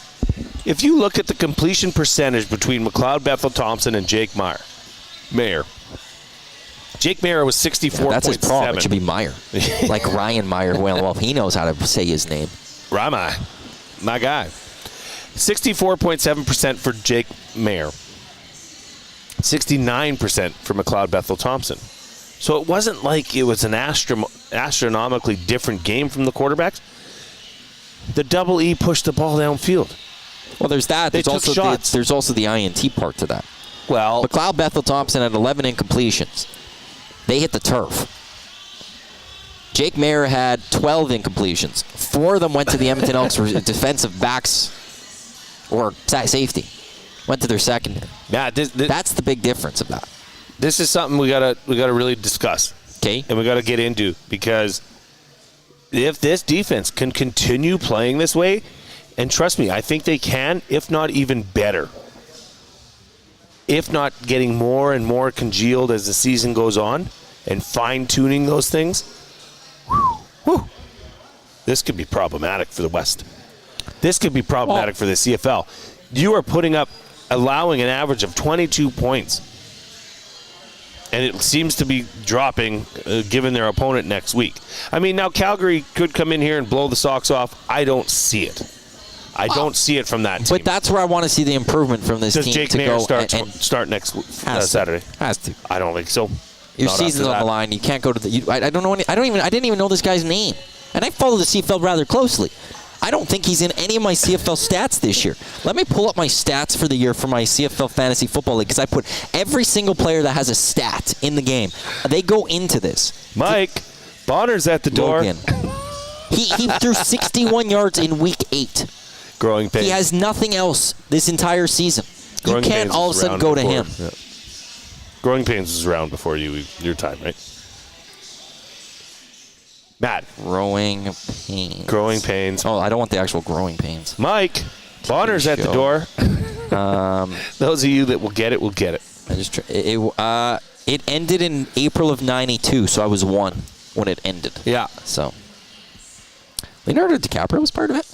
If you look at the completion percentage between McLeod Bethel Thompson and Jake Mayer. Jake Mayer was 64.7. Yeah, that's his problem. It should be Meyer. Like Ryan Meyer. Well, he knows how to say his name. Rama, my guy. 64.7% for Jake Mayer. 69% for McLeod Bethel Thompson. So it wasn't like it was an astronomically different game from the quarterbacks. The double E pushed the ball downfield. Well, there's that. There's also the INT part to that. Well, McLeod Bethel Thompson had 11 incompletions. They hit the turf. Jake Mayer had 12 incompletions. 4 of them went to the Edmonton Elks defensive backs or safety. Went to their secondary. Yeah, that's the big difference of that. This is something we gotta really discuss. Okay. And we gotta get into, because if this defense can continue playing this way, and trust me, I think they can, if not even better. If not getting more and more congealed as the season goes on and fine-tuning those things, this could be problematic for the West. This could be problematic for the CFL. You are allowing an average of 22 points. And it seems to be dropping given their opponent next week. I mean, now Calgary could come in here and blow the socks off. I don't see it. I don't see it from that team. But that's where I want to see the improvement from this team. Does Jake Mayer start next Saturday? Has to. I don't think so. Your season's on the line. You can't go to the. I don't know. I didn't even know this guy's name, and I follow the CFL rather closely. I don't think he's in any of my CFL stats this year. Let me pull up my stats for the year for my CFL Fantasy Football League, because I put every single player that has a stat in the game. They go into this. Mike Bonner's at the door. He threw 61 yards in Week 8. Growing pains. He has nothing else this entire season. You can't all of a sudden go to him. Yeah. Growing pains was around before your time, right? Matt. Growing pains. Growing pains. Oh, I don't want the actual growing pains. Mike Bonner's at the door. Those of you that will get it will get it. It ended in April of '92, so I was 1 when it ended. Yeah. So Leonardo DiCaprio was part of it.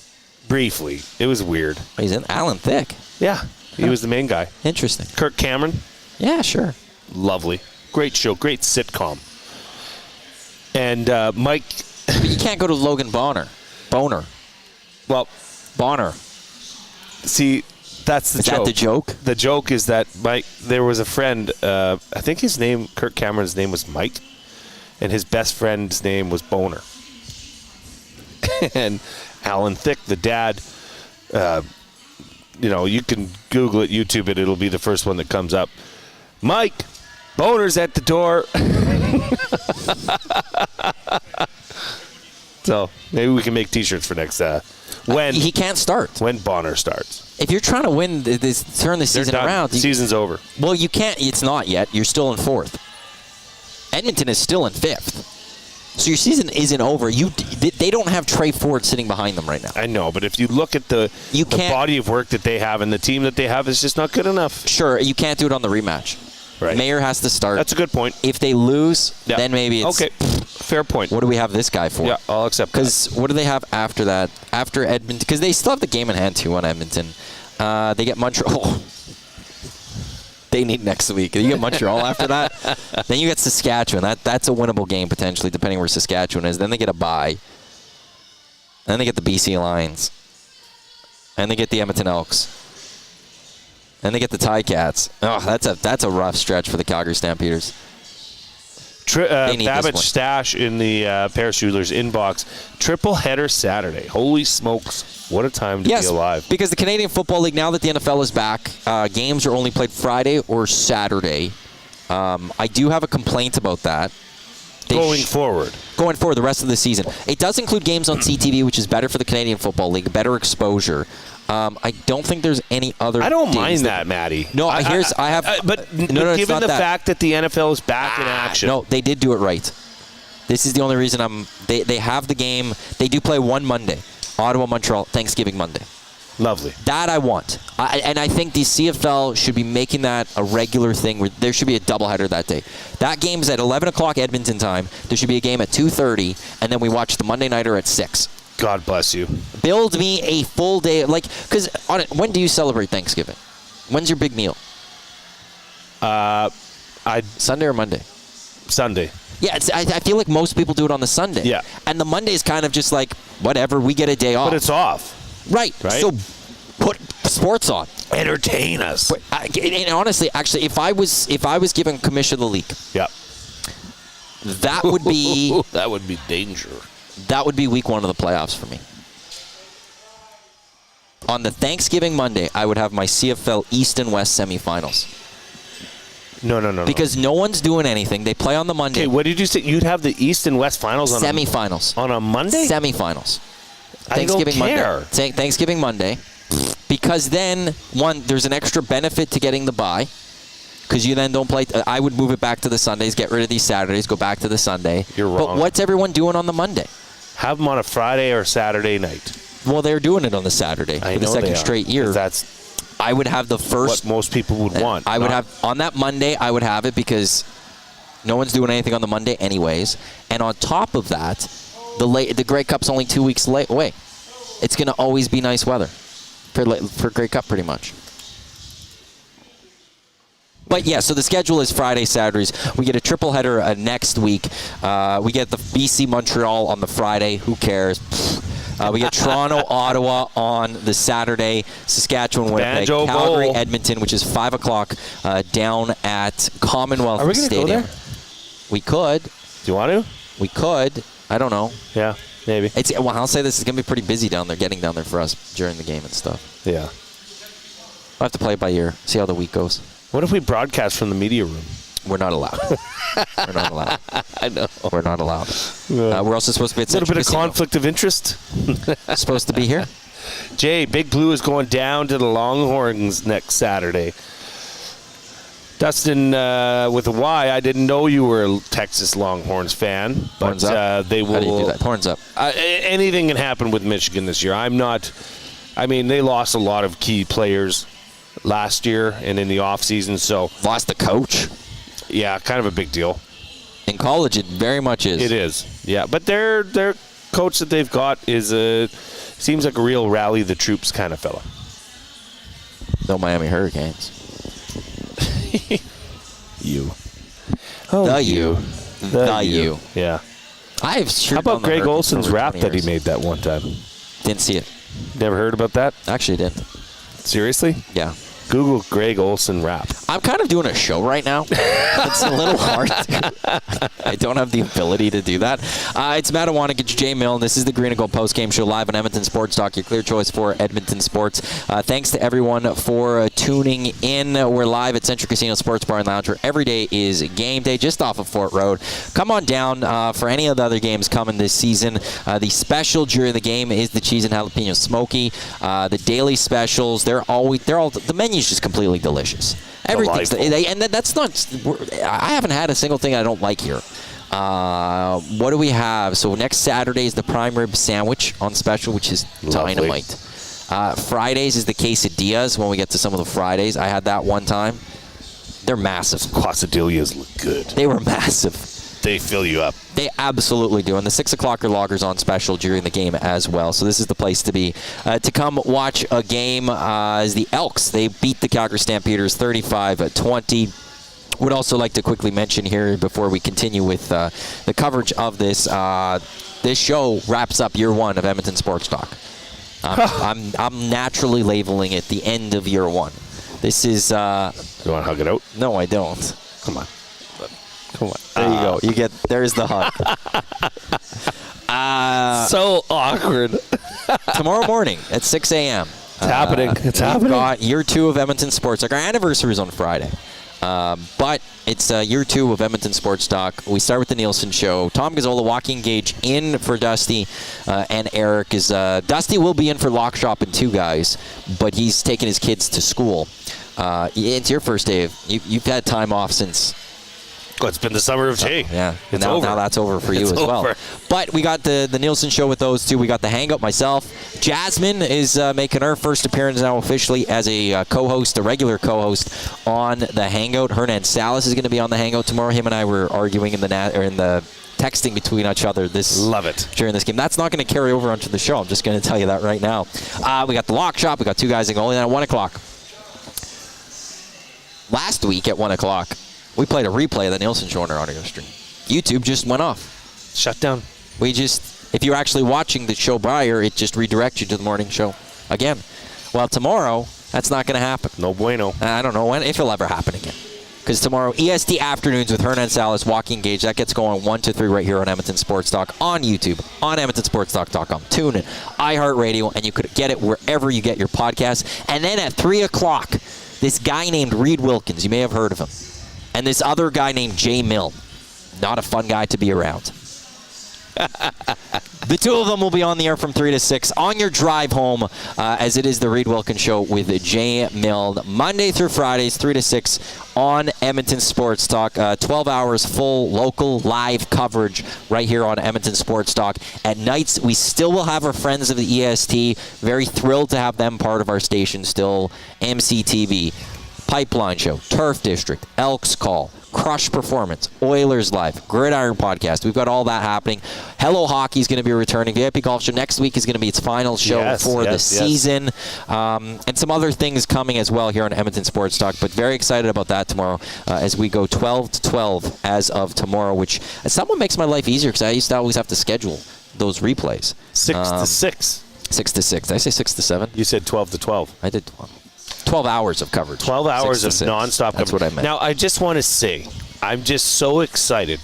Briefly. It was weird. He's in Alan Thicke. Yeah. He was the main guy. Interesting. Kirk Cameron. Yeah, sure. Lovely. Great show. Great sitcom. And Mike. But you can't go to Logan Bonner. Well, Bonner. See, that's the joke. Is that the joke? The joke is that there was a friend, I think Kirk Cameron's name was Mike, and his best friend's name was Boner. And Alan Thicke, the dad, you can Google it, YouTube it, it'll be the first one that comes up. Mike, Boner's at the door. So maybe we can make T-shirts for next. When he can't start. When Bonner starts. If you're trying to turn the season around, the season's over. Well, you can't. It's not yet. You're still in 4th. Edmonton is still in 5th. So your season isn't over. They don't have Trey Ford sitting behind them right now. I know, but if you look at the body of work that they have and the team that they have, is just not good enough. Sure, you can't do it on the rematch. Right. Mayer has to start. That's a good point. If they lose, then maybe it's... Okay, fair point. What do we have this guy for? Yeah, I'll accept that. Because what do they have after that? After Edmonton? Because they still have the game in hand, too, on Edmonton. They get Montreal. They need next week. You get Montreal after that. Then you get Saskatchewan. That's a winnable game, potentially, depending where Saskatchewan is. Then they get a bye. Then they get the BC Lions. And they get the Edmonton Elks. And they get the Ticats. Oh, that's a rough stretch for the Calgary Stampeders. Babbage stash in the Parachuters inbox. Triple header Saturday. Holy smokes. What a time to be alive. Because the Canadian Football League, now that the NFL is back, games are only played Friday or Saturday. I do have a complaint about that. Going forward, the rest of the season. It does include games on CTV, which is better for the Canadian Football League, better exposure. I don't think there's any other. I don't mind that, Matty. No, given the fact that the NFL is back in action. No, they did do it right. This is the only reason They have the game. They do play one Monday. Ottawa, Montreal, Thanksgiving Monday. Lovely. That I want. And I think the CFL should be making that a regular thing where there should be a doubleheader that day. That game's at 11 o'clock Edmonton time. There should be a game at 2:30, and then we watch the Monday Nighter at 6. God bless you. Build me a full day. Because when do you celebrate Thanksgiving? When's your big meal? Sunday or Monday? Sunday. Yeah, I feel like most people do it on the Sunday. Yeah. And the Monday is kind of just like, whatever, we get a day off. But it's off. Right. So put sports on. Entertain us. And honestly, actually, if I was given commission of the league, yeah, that would be that would be danger. That would be week 1 of the playoffs for me. On the Thanksgiving Monday, I would have my CFL East and West semifinals. No. Because no one's doing anything. They play on the Monday. Okay, what did you say? You'd have the East and West finals on semifinals on a Monday? Semifinals. Thanksgiving Monday. Thanksgiving Monday. Because then, there's an extra benefit to getting the bye. Because you then don't play. I would move it back to the Sundays, get rid of these Saturdays, go back to the Sunday. You're wrong. But what's everyone doing on the Monday? Have them on a Friday or Saturday night. Well, they're doing it on the Saturday for the second straight year. I would have the first. What most people would want. I would have on that Monday. I would have it because no one's doing anything on the Monday, anyways. And on top of that, the Grey Cup's only 2 weeks away. It's going to always be nice weather for Grey Cup, pretty much. But yeah, so the schedule is Friday, Saturdays. We get a triple header next week. We get the BC Montreal on the Friday. Who cares? We get Toronto, Ottawa on the Saturday, Saskatchewan, Winnipeg, Calgary, Edmonton, which is 5 o'clock down at Commonwealth Stadium. Are we going to go there? We could. Do you want to? We could. I don't know. Yeah, maybe. I'll say this is going to be pretty busy down there, getting down there for us during the game and stuff. Yeah. I'll have to play it by ear, see how the week goes. What if we broadcast from the media room? We're not allowed. We're not allowed. I know. We're not allowed. We're also supposed to be at Central Casino. A little bit of Casino. conflict of interest. Supposed to be here. Jay, Big Blue is going down to the Longhorns next Saturday. Dustin, with a Y, I didn't know you were a Texas Longhorns fan. But they will. How do you do that? Horns up. Anything can happen with Michigan this year. They lost a lot of key players last year and in the offseason. So lost the coach. Yeah, kind of a big deal. In college, it very much is. It is, yeah. But their coach that they've got seems like a real rally the troops kind of fella. No Miami Hurricanes. You. Oh, the you. The you. Yeah. How about Greg Olson's rap that he made that one time? Didn't see it. Never heard about that? Actually didn't. Seriously? Yeah. Google Greg Olson rap. I'm kind of doing a show right now. It's a little hard. I don't have the ability to do that. It's Matt Iwanyk and Jay Milne. This is the Green and Gold Postgame Show live on Edmonton Sports Talk, your clear choice for Edmonton sports. Thanks to everyone for tuning in. We're live at Central Casino Sports Bar and Lounge, where every day is game day, just off of Fort Road. Come on down for any of the other games coming this season. The special during the game is the cheese and jalapeno smoky. The daily specials, the menu's just completely delicious. Everything's that's not. I haven't had a single thing I don't like here. What do we have? So next Saturday is the prime rib sandwich on special, which is dynamite. Fridays is the quesadillas. When we get to some of the Fridays, I had that one time. They're massive. Quesadillas look good. They were massive. They fill you up. They absolutely do. And the 6 o'clocker lagers on special during the game as well. So this is the place to be. To come watch a game is the Elks. They beat the Calgary Stampeders 35-20. Would also like to quickly mention here before we continue with the coverage of this. This show wraps up year one of Edmonton Sports Talk. I'm naturally labeling it the end of year one. This is... you want to hug it out? No, I don't. Come on. There you go. There's the hug. So awkward. Tomorrow morning at 6 a.m. It's happening. It's happening. We've got year two of Edmonton Sports Talk. Our anniversary is on Friday. But it's year two of Edmonton Sports Talk. We start with the Nielsen Show. Tom Gazzola, Joaquin Gage in for Dusty and Eric. Dusty will be in for Lock Shop and Two Guys, but he's taking his kids to school. It's your first day. You've had time off since Well, it's been the summer of Jay. Yeah, it's now, over. Now that's over for you as well. But we got the Nielsen show with those two. We got the Hangout, myself. Jasmine is making her first appearance now officially as a co-host, a regular co-host on the Hangout. Hernan Salas is going to be on the Hangout tomorrow. Him and I were arguing in the texting between each other during this game. That's not going to carry over onto the show. I'm just going to tell you that right now. We got the Lock Shop. We got two guys in goal. And then at 1 o'clock. Last week at 1 o'clock, we played a replay of the Nielsen show on our audio stream. YouTube just went off. Shut down. If you're actually watching the show prior, it just redirects you to the morning show again. Well, tomorrow, that's not going to happen. No bueno. I don't know if it'll ever happen again. Because tomorrow, EST Afternoons with Hernan Salas, Walking Gauge, that gets going 1 to 3 right here on Edmonton Sports Talk, on YouTube, on EdmontonSportsTalk.com. Tune in, iHeartRadio, and you could get it wherever you get your podcasts. And then at 3 o'clock, this guy named Reed Wilkins, you may have heard of him, and this other guy named Jay Milne. Not a fun guy to be around. The two of them will be on the air from 3 to 6 on your drive home, as it is the Reed Wilkins Show with Jay Milne, Monday through Fridays, 3 to 6 on Edmonton Sports Talk. 12 hours full local live coverage right here on Edmonton Sports Talk. At nights, we still will have our friends of the EST. Very thrilled to have them part of our station still. MCTV, Pipeline Show, Turf District, Elks Call, Crush Performance, Oilers Live, Gridiron Podcast. We've got all that happening. Hello Hockey is going to be returning. VIP Golf Show next week is going to be its final show for the season. And some other things coming as well here on Edmonton Sports Talk. But very excited about that tomorrow as we go 12 to 12 as of tomorrow, which somewhat makes my life easier because I used to always have to schedule those replays. 6 to 6. 6 to 6. Did I say 6 to 7? You said 12 to 12. I did 12. 12 hours of coverage. 12 hours of nonstop coverage. That's what I meant. Now, I just want to say, I'm just so excited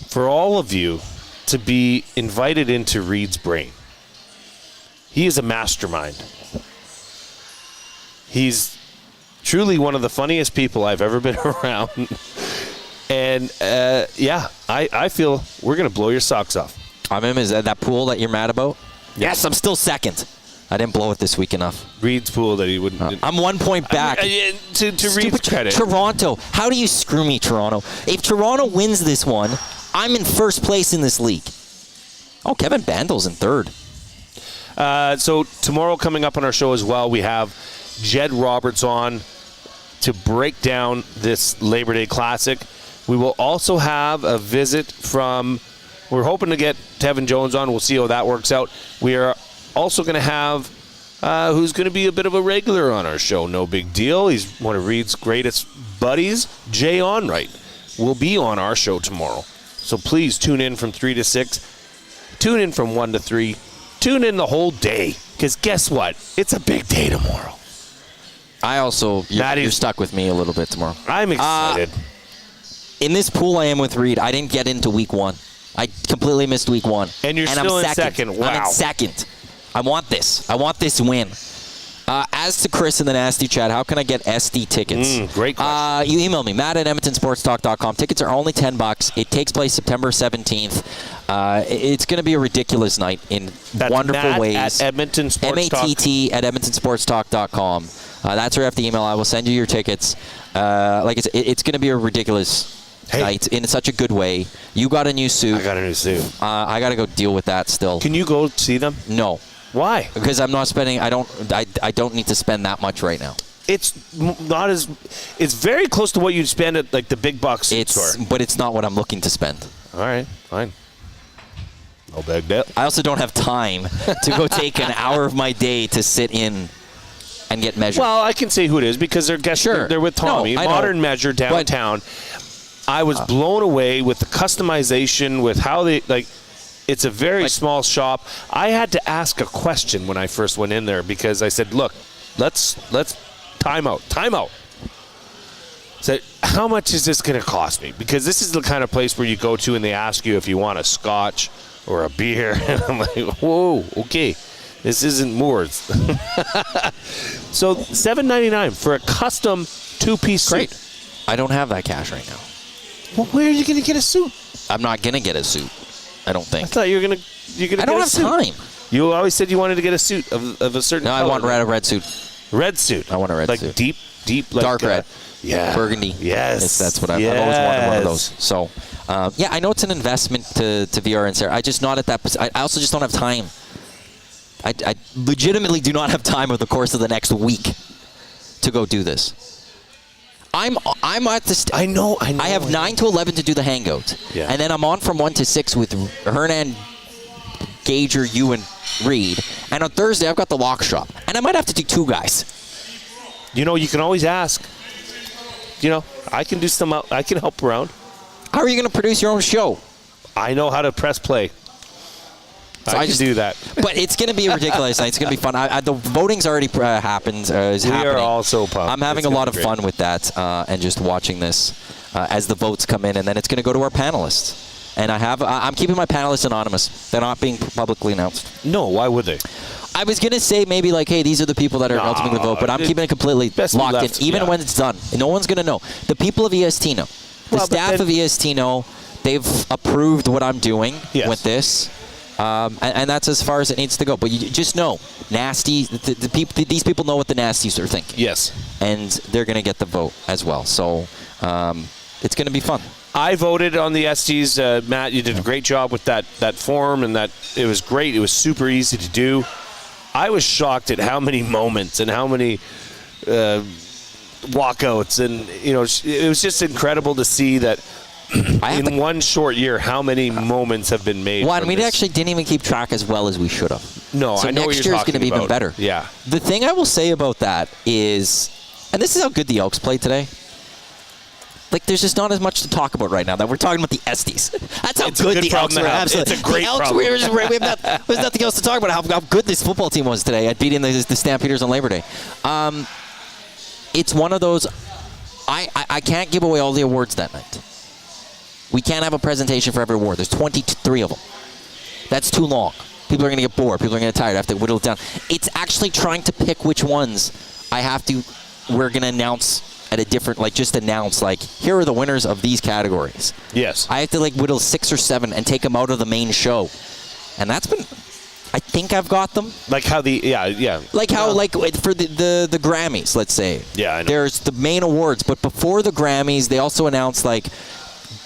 for all of you to be invited into Reed's brain. He is a mastermind. He's truly one of the funniest people I've ever been around. And, I feel we're going to blow your socks off. I'm in. Is that pool that you're mad about? Yes, I'm still second. I didn't blow it this week enough. Reed's pool that he wouldn't. I'm 1 point back. To Reed's credit. Toronto. How do you screw me, Toronto? If Toronto wins this one, I'm in first place in this league. Oh, Kevin Bandel's in third. So tomorrow coming up on our show as well, we have Jed Roberts on to break down this Labor Day Classic. We will also have a visit from, we're hoping to get Tevin Jones on. We'll see how that works out. We are also going to have who's going to be a bit of a regular on our show. No big deal. He's one of Reed's greatest buddies. Jay Onright will be on our show tomorrow. So please tune in from 3 to 6. Tune in from 1 to 3. Tune in the whole day. Because guess what? It's a big day tomorrow. You're stuck with me a little bit tomorrow. I'm excited. In this pool I am with Reed, I didn't get into week 1. I completely missed week 1. And you're still in second. Wow. I'm in second. I want this. I want this win. As to Chris in the Nasty Chat, how can I get SD tickets? Great question. You email me, Matt at EdmontonSportsTalk.com. Tickets are only $10. It takes place September 17th. It's going to be a ridiculous night in wonderful Matt ways. At Edmonton Sports MATT at EdmontonSportsTalk.com. That's where you have to email. I will send you your tickets. Like I said, it's going to be a ridiculous night in such a good way. You got a new suit. I got a new suit. I got to go deal with that still. Can you go see them? No. Why? Because I'm not spending. I don't need to spend that much right now. It's not as. It's very close to what you'd spend at like the big box store. But it's not what I'm looking to spend. All right, fine. No big deal. I also don't have time to go take an hour of my day to sit in and get measured. Well, I can say who it is because they're guests. Sure. They're with Tommy. No, Modern Measure downtown. I was blown away with the customization, with how they like. It's a very small shop. I had to ask a question when I first went in there because I said, "Look, let's time out." Said, "How much is this going to cost me?" Because this is the kind of place where you go to and they ask you if you want a scotch or a beer, and I'm like, "Whoa, okay, this isn't Moore's." So $7.99 for a custom two-piece suit. I don't have that cash right now. Well, where are you going to get a suit? I'm not going to get a suit. I don't think. I thought you were gonna I don't have time. You always said you wanted to get a suit of a certain color. No, I want a red suit. Red suit. I want a red like suit. Deep, like, dark red. Yeah. Burgundy. Yes. That's what I've always wanted one of those. So, I know it's an investment to VR and Sarah. I just not at that. I also just don't have time. I legitimately do not have time over the course of the next week to go do this. I'm at the. I know. I have 9 to 11 to do the hangout. Yeah. And then I'm on from 1 to 6 with Hernan, Gager, you, and Reed. And on Thursday, I've got the lock shop. And I might have to do 2 guys. You know, you can always ask. You know, I can do some. I can help around. How are you going to produce your own show? I know how to press play. So I can do that. But it's going to be a ridiculous night. It's going to be fun. The voting's already happened. Is happening. We are all so pumped. I'm having a lot of fun with that and just watching this as the votes come in. And then it's going to go to our panelists. And I'm keeping my panelists anonymous. They're not being publicly announced. No, why would they? I was going to say maybe like, hey, these are the people that are ultimately vote, but I'm keeping it completely locked in, even when it's done. No one's going to know. The people of EST know. The staff of EST know. They've approved what I'm doing with this. And that's as far as it needs to go. But you just know, nasty. These people know what the nasties are thinking. Yes. And they're going to get the vote as well. So it's going to be fun. I voted on the STs. Matt, you did a great job with that form, and that it was great. It was super easy to do. I was shocked at how many moments and how many walkouts, and it was just incredible to see that in one short year how many moments have been made. Well, and we actually didn't even keep track as well as we should have. No, so I know next year is going to be even better. Yeah. The thing I will say about that is, and this is how good the Elks played today. Like, there's just not as much to talk about right now that we're talking about the Esties. That's how good the Elks were. Absolutely. It's a great problem. There's nothing else to talk about. How good this football team was today at beating the Stampeders on Labor Day. It's one of those. I can't give away all the awards that night. We can't have a presentation for every award. There's 23 of them. That's too long. People are going to get bored. People are going to get tired. I have to whittle it down. It's actually trying to pick which ones we're going to announce at a different, just announce, here are the winners of these categories. Yes. I have to, whittle 6 or 7 and take them out of the main show. And that's been, I think I've got them. Like how for the Grammys, let's say. Yeah, I know. There's the main awards, but before the Grammys, they also announce,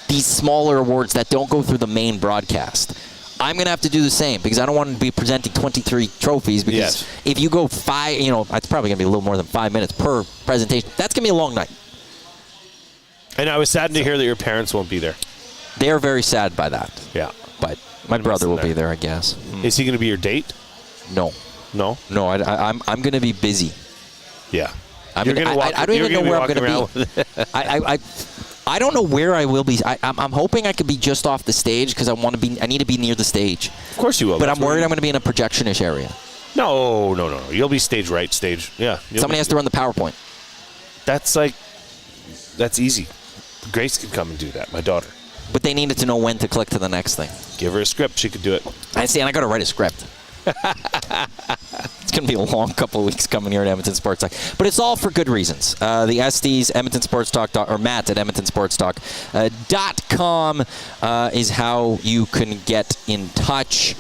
these smaller awards that don't go through the main broadcast. I'm going to have to do the same because I don't want to be presenting 23 trophies because if you go 5, it's probably going to be a little more than 5 minutes per presentation. That's going to be a long night. And I was saddened to hear that your parents won't be there. They're very sad by that. Yeah. But my brother will be there, I guess. Is he going to be your date? No. No? No, I'm going to be busy. Yeah. I don't even know where I'm going to be. I don't know where I will be. I'm hoping I could be just off the stage because I need to be near the stage. Of course you will. But I'm worried I'm going to be in a projection-ish area. No. You'll be stage right, stage. Yeah. Somebody has to run the PowerPoint. That's easy. Grace can come and do that, my daughter. But they needed to know when to click to the next thing. Give her a script. She could do it. I got to write a script. It's going to be a long couple of weeks coming here at Edmonton Sports Talk. But it's all for good reasons. The SDs, Edmonton Sports Talk, or Matt at EdmontonSportsTalk.com is how you can get in touch.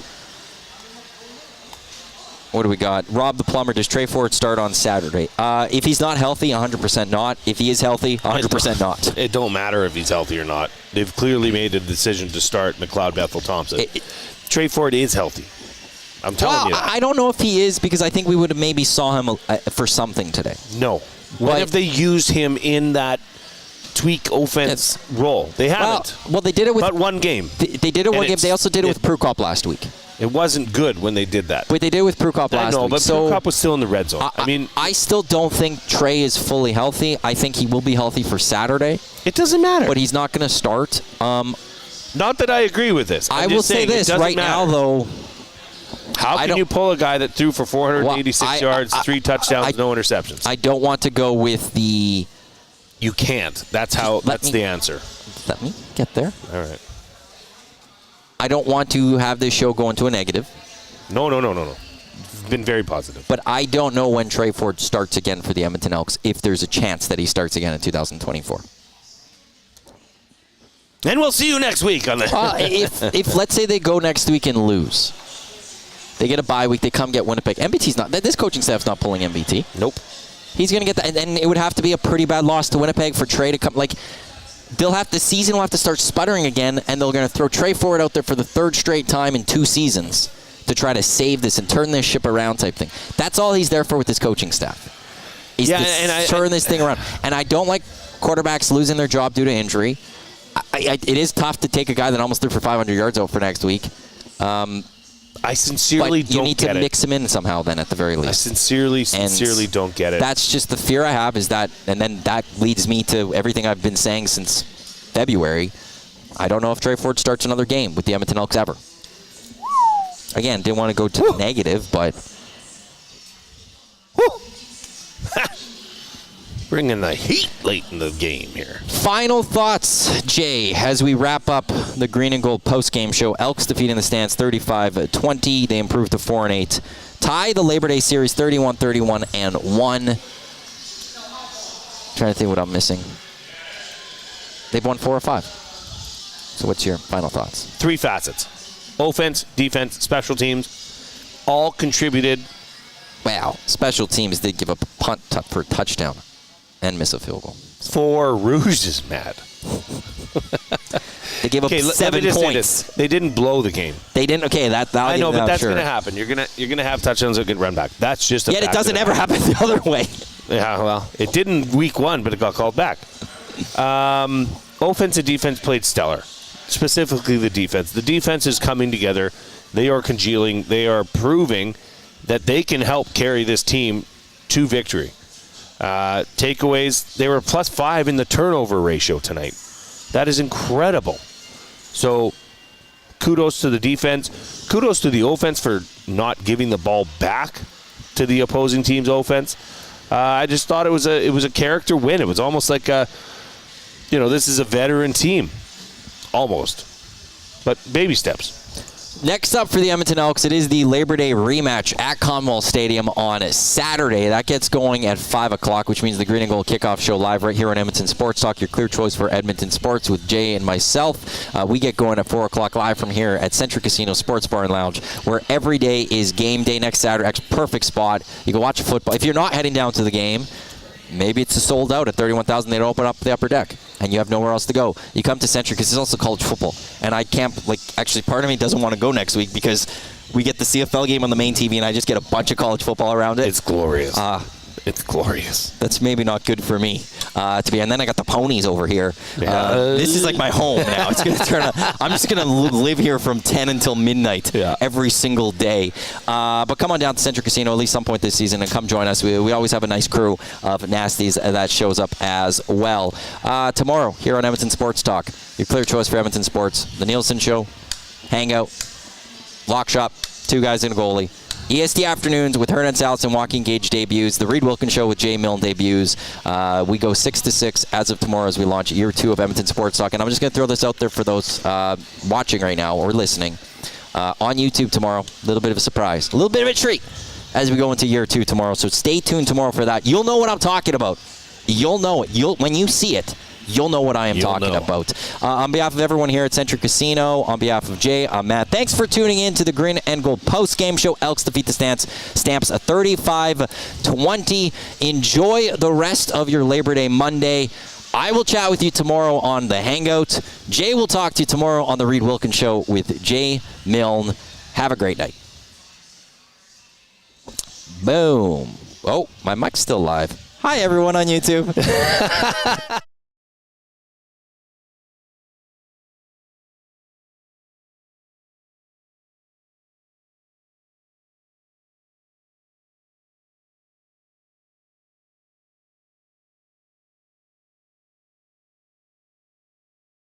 What do we got? Rob the Plumber, does Trey Ford start on Saturday? If he's not healthy, 100% not. If he is healthy, 100% not. It don't matter if he's healthy or not. They've clearly made a decision to start McLeod Bethel-Thompson. Trey Ford is healthy. I'm telling you that. I don't know if he is because I think we would have maybe saw him for something today. No. When have they used him in that tweak offense role? They haven't. Well, they did it with... But one game. They did it one game. They also did it with Prukop last week. It wasn't good when they did that. But they did it with Prukop last week. I know, but Prukop was still in the red zone. I still don't think Trey is fully healthy. I think he will be healthy for Saturday. It doesn't matter. But he's not going to start. Not that I agree with this. I will say this right now, though. How can you pull a guy that threw for 486 yards, 3 touchdowns, no interceptions? I don't want to go with the... You can't. That's the answer. Let me get there. All right. I don't want to have this show go into a negative. No. You've been very positive. But I don't know when Trey Ford starts again for the Edmonton Elks, if there's a chance that he starts again in 2024. And we'll see you next week on the... if let's say they go next week and lose, They get a bye week. They come get Winnipeg. MBT's not. This coaching staff's not pulling MBT. Nope. He's going to get that. And it would have to be a pretty bad loss to Winnipeg for Trey to come. Like, the season will have to start sputtering again, and they're going to throw Trey Ford out there for the third straight time in 2 seasons to try to save this and turn this ship around type thing. That's all he's there for with his coaching staff. He's to turn this thing around. And I don't like quarterbacks losing their job due to injury. It is tough to take a guy that almost threw for 500 yards out for next week. I sincerely don't get it. You need to mix him in somehow then at the very least. I sincerely don't get it. That's just the fear I have is that, and then that leads me to everything I've been saying since February. I don't know if Trey Ford starts another game with the Edmonton Elks ever. Again, didn't want to go too negative, but... Bringing the heat late in the game here. Final thoughts, Jay, as we wrap up the Green and Gold postgame show. Elks defeating the Stamps 35-20. They improved to 4-8. Tie the Labor Day series 31-31 and 1. Trying to think what I'm missing. They've won 4 or 5. So what's your final thoughts? 3 facets. Offense, defense, special teams, all contributed. Wow. Special teams did give up a punt for a touchdown and miss a field goal. 4 Rouges, Matt. They gave up 7 points. They didn't blow the game. They didn't. Okay, I know, but that's sure. going to happen. You're gonna have touchdowns that get run back. That's just a fact. Yet it doesn't ever happen the other way. Yeah, well, it didn't week 1, but it got called back. Offense and defense played stellar. Specifically the defense. The defense is coming together. They are congealing. They are proving that they can help carry this team to victory. Takeaways, they were +5 in the turnover ratio tonight. That is incredible. So kudos to the defense. Kudos to the offense for not giving the ball back to the opposing team's offense. I just thought it was a character win. It was almost like this is a veteran team. Almost. But baby steps. Next up for the Edmonton Elks, it is the Labor Day rematch at Commonwealth Stadium on Saturday. That gets going at 5 o'clock, which means the Green and Gold kickoff show live right here on Edmonton Sports Talk, your clear choice for Edmonton sports with Jay and myself. We get going at 4 o'clock live from here at Century Casino Sports Bar and Lounge, where every day is game day next Saturday. Perfect spot. You can watch football. If you're not heading down to the game, maybe it's sold out at 31,000. They don't open up the upper deck, and you have nowhere else to go. You come to Century because it's also college football. And I can't, actually, part of me doesn't want to go next week because we get the CFL game on the main TV, and I just get a bunch of college football around it. It's glorious. It's glorious. That's maybe not good for me to be. And then I got the ponies over here. This is like my home now. It's going to turn. I'm just going to live here from 10 until midnight every single day. But come on down to Central Casino at least some point this season and come join us. We always have a nice crew of nasties that shows up as well. Tomorrow here on Edmonton Sports Talk, your clear choice for Edmonton sports. The Nielsen Show, Hangout, Lock Shop, 2 guys and a goalie. EST Afternoons with Hernan Salas and Joaquin Gage debuts. The Reed Wilkins Show with Jay Milne debuts. We go 6 to 6 as of tomorrow as we launch year 2 of Edmonton Sports Talk. And I'm just going to throw this out there for those watching right now or listening. On YouTube tomorrow, a little bit of a surprise. A little bit of a treat as we go into year 2 tomorrow. So stay tuned tomorrow for that. You'll know what I'm talking about. You'll know it. When you see it, you'll know what I am talking about. On behalf of everyone here at Century Casino, on behalf of Jay, I'm Matt. Thanks for tuning in to the Green and Gold post-game show. Elks defeat the Stamps 35-20. Enjoy the rest of your Labor Day Monday. I will chat with you tomorrow on the Hangout. Jay will talk to you tomorrow on the Reed Wilkins Show with Jay Milne. Have a great night. Boom. Oh, my mic's still live. Hi, everyone on YouTube.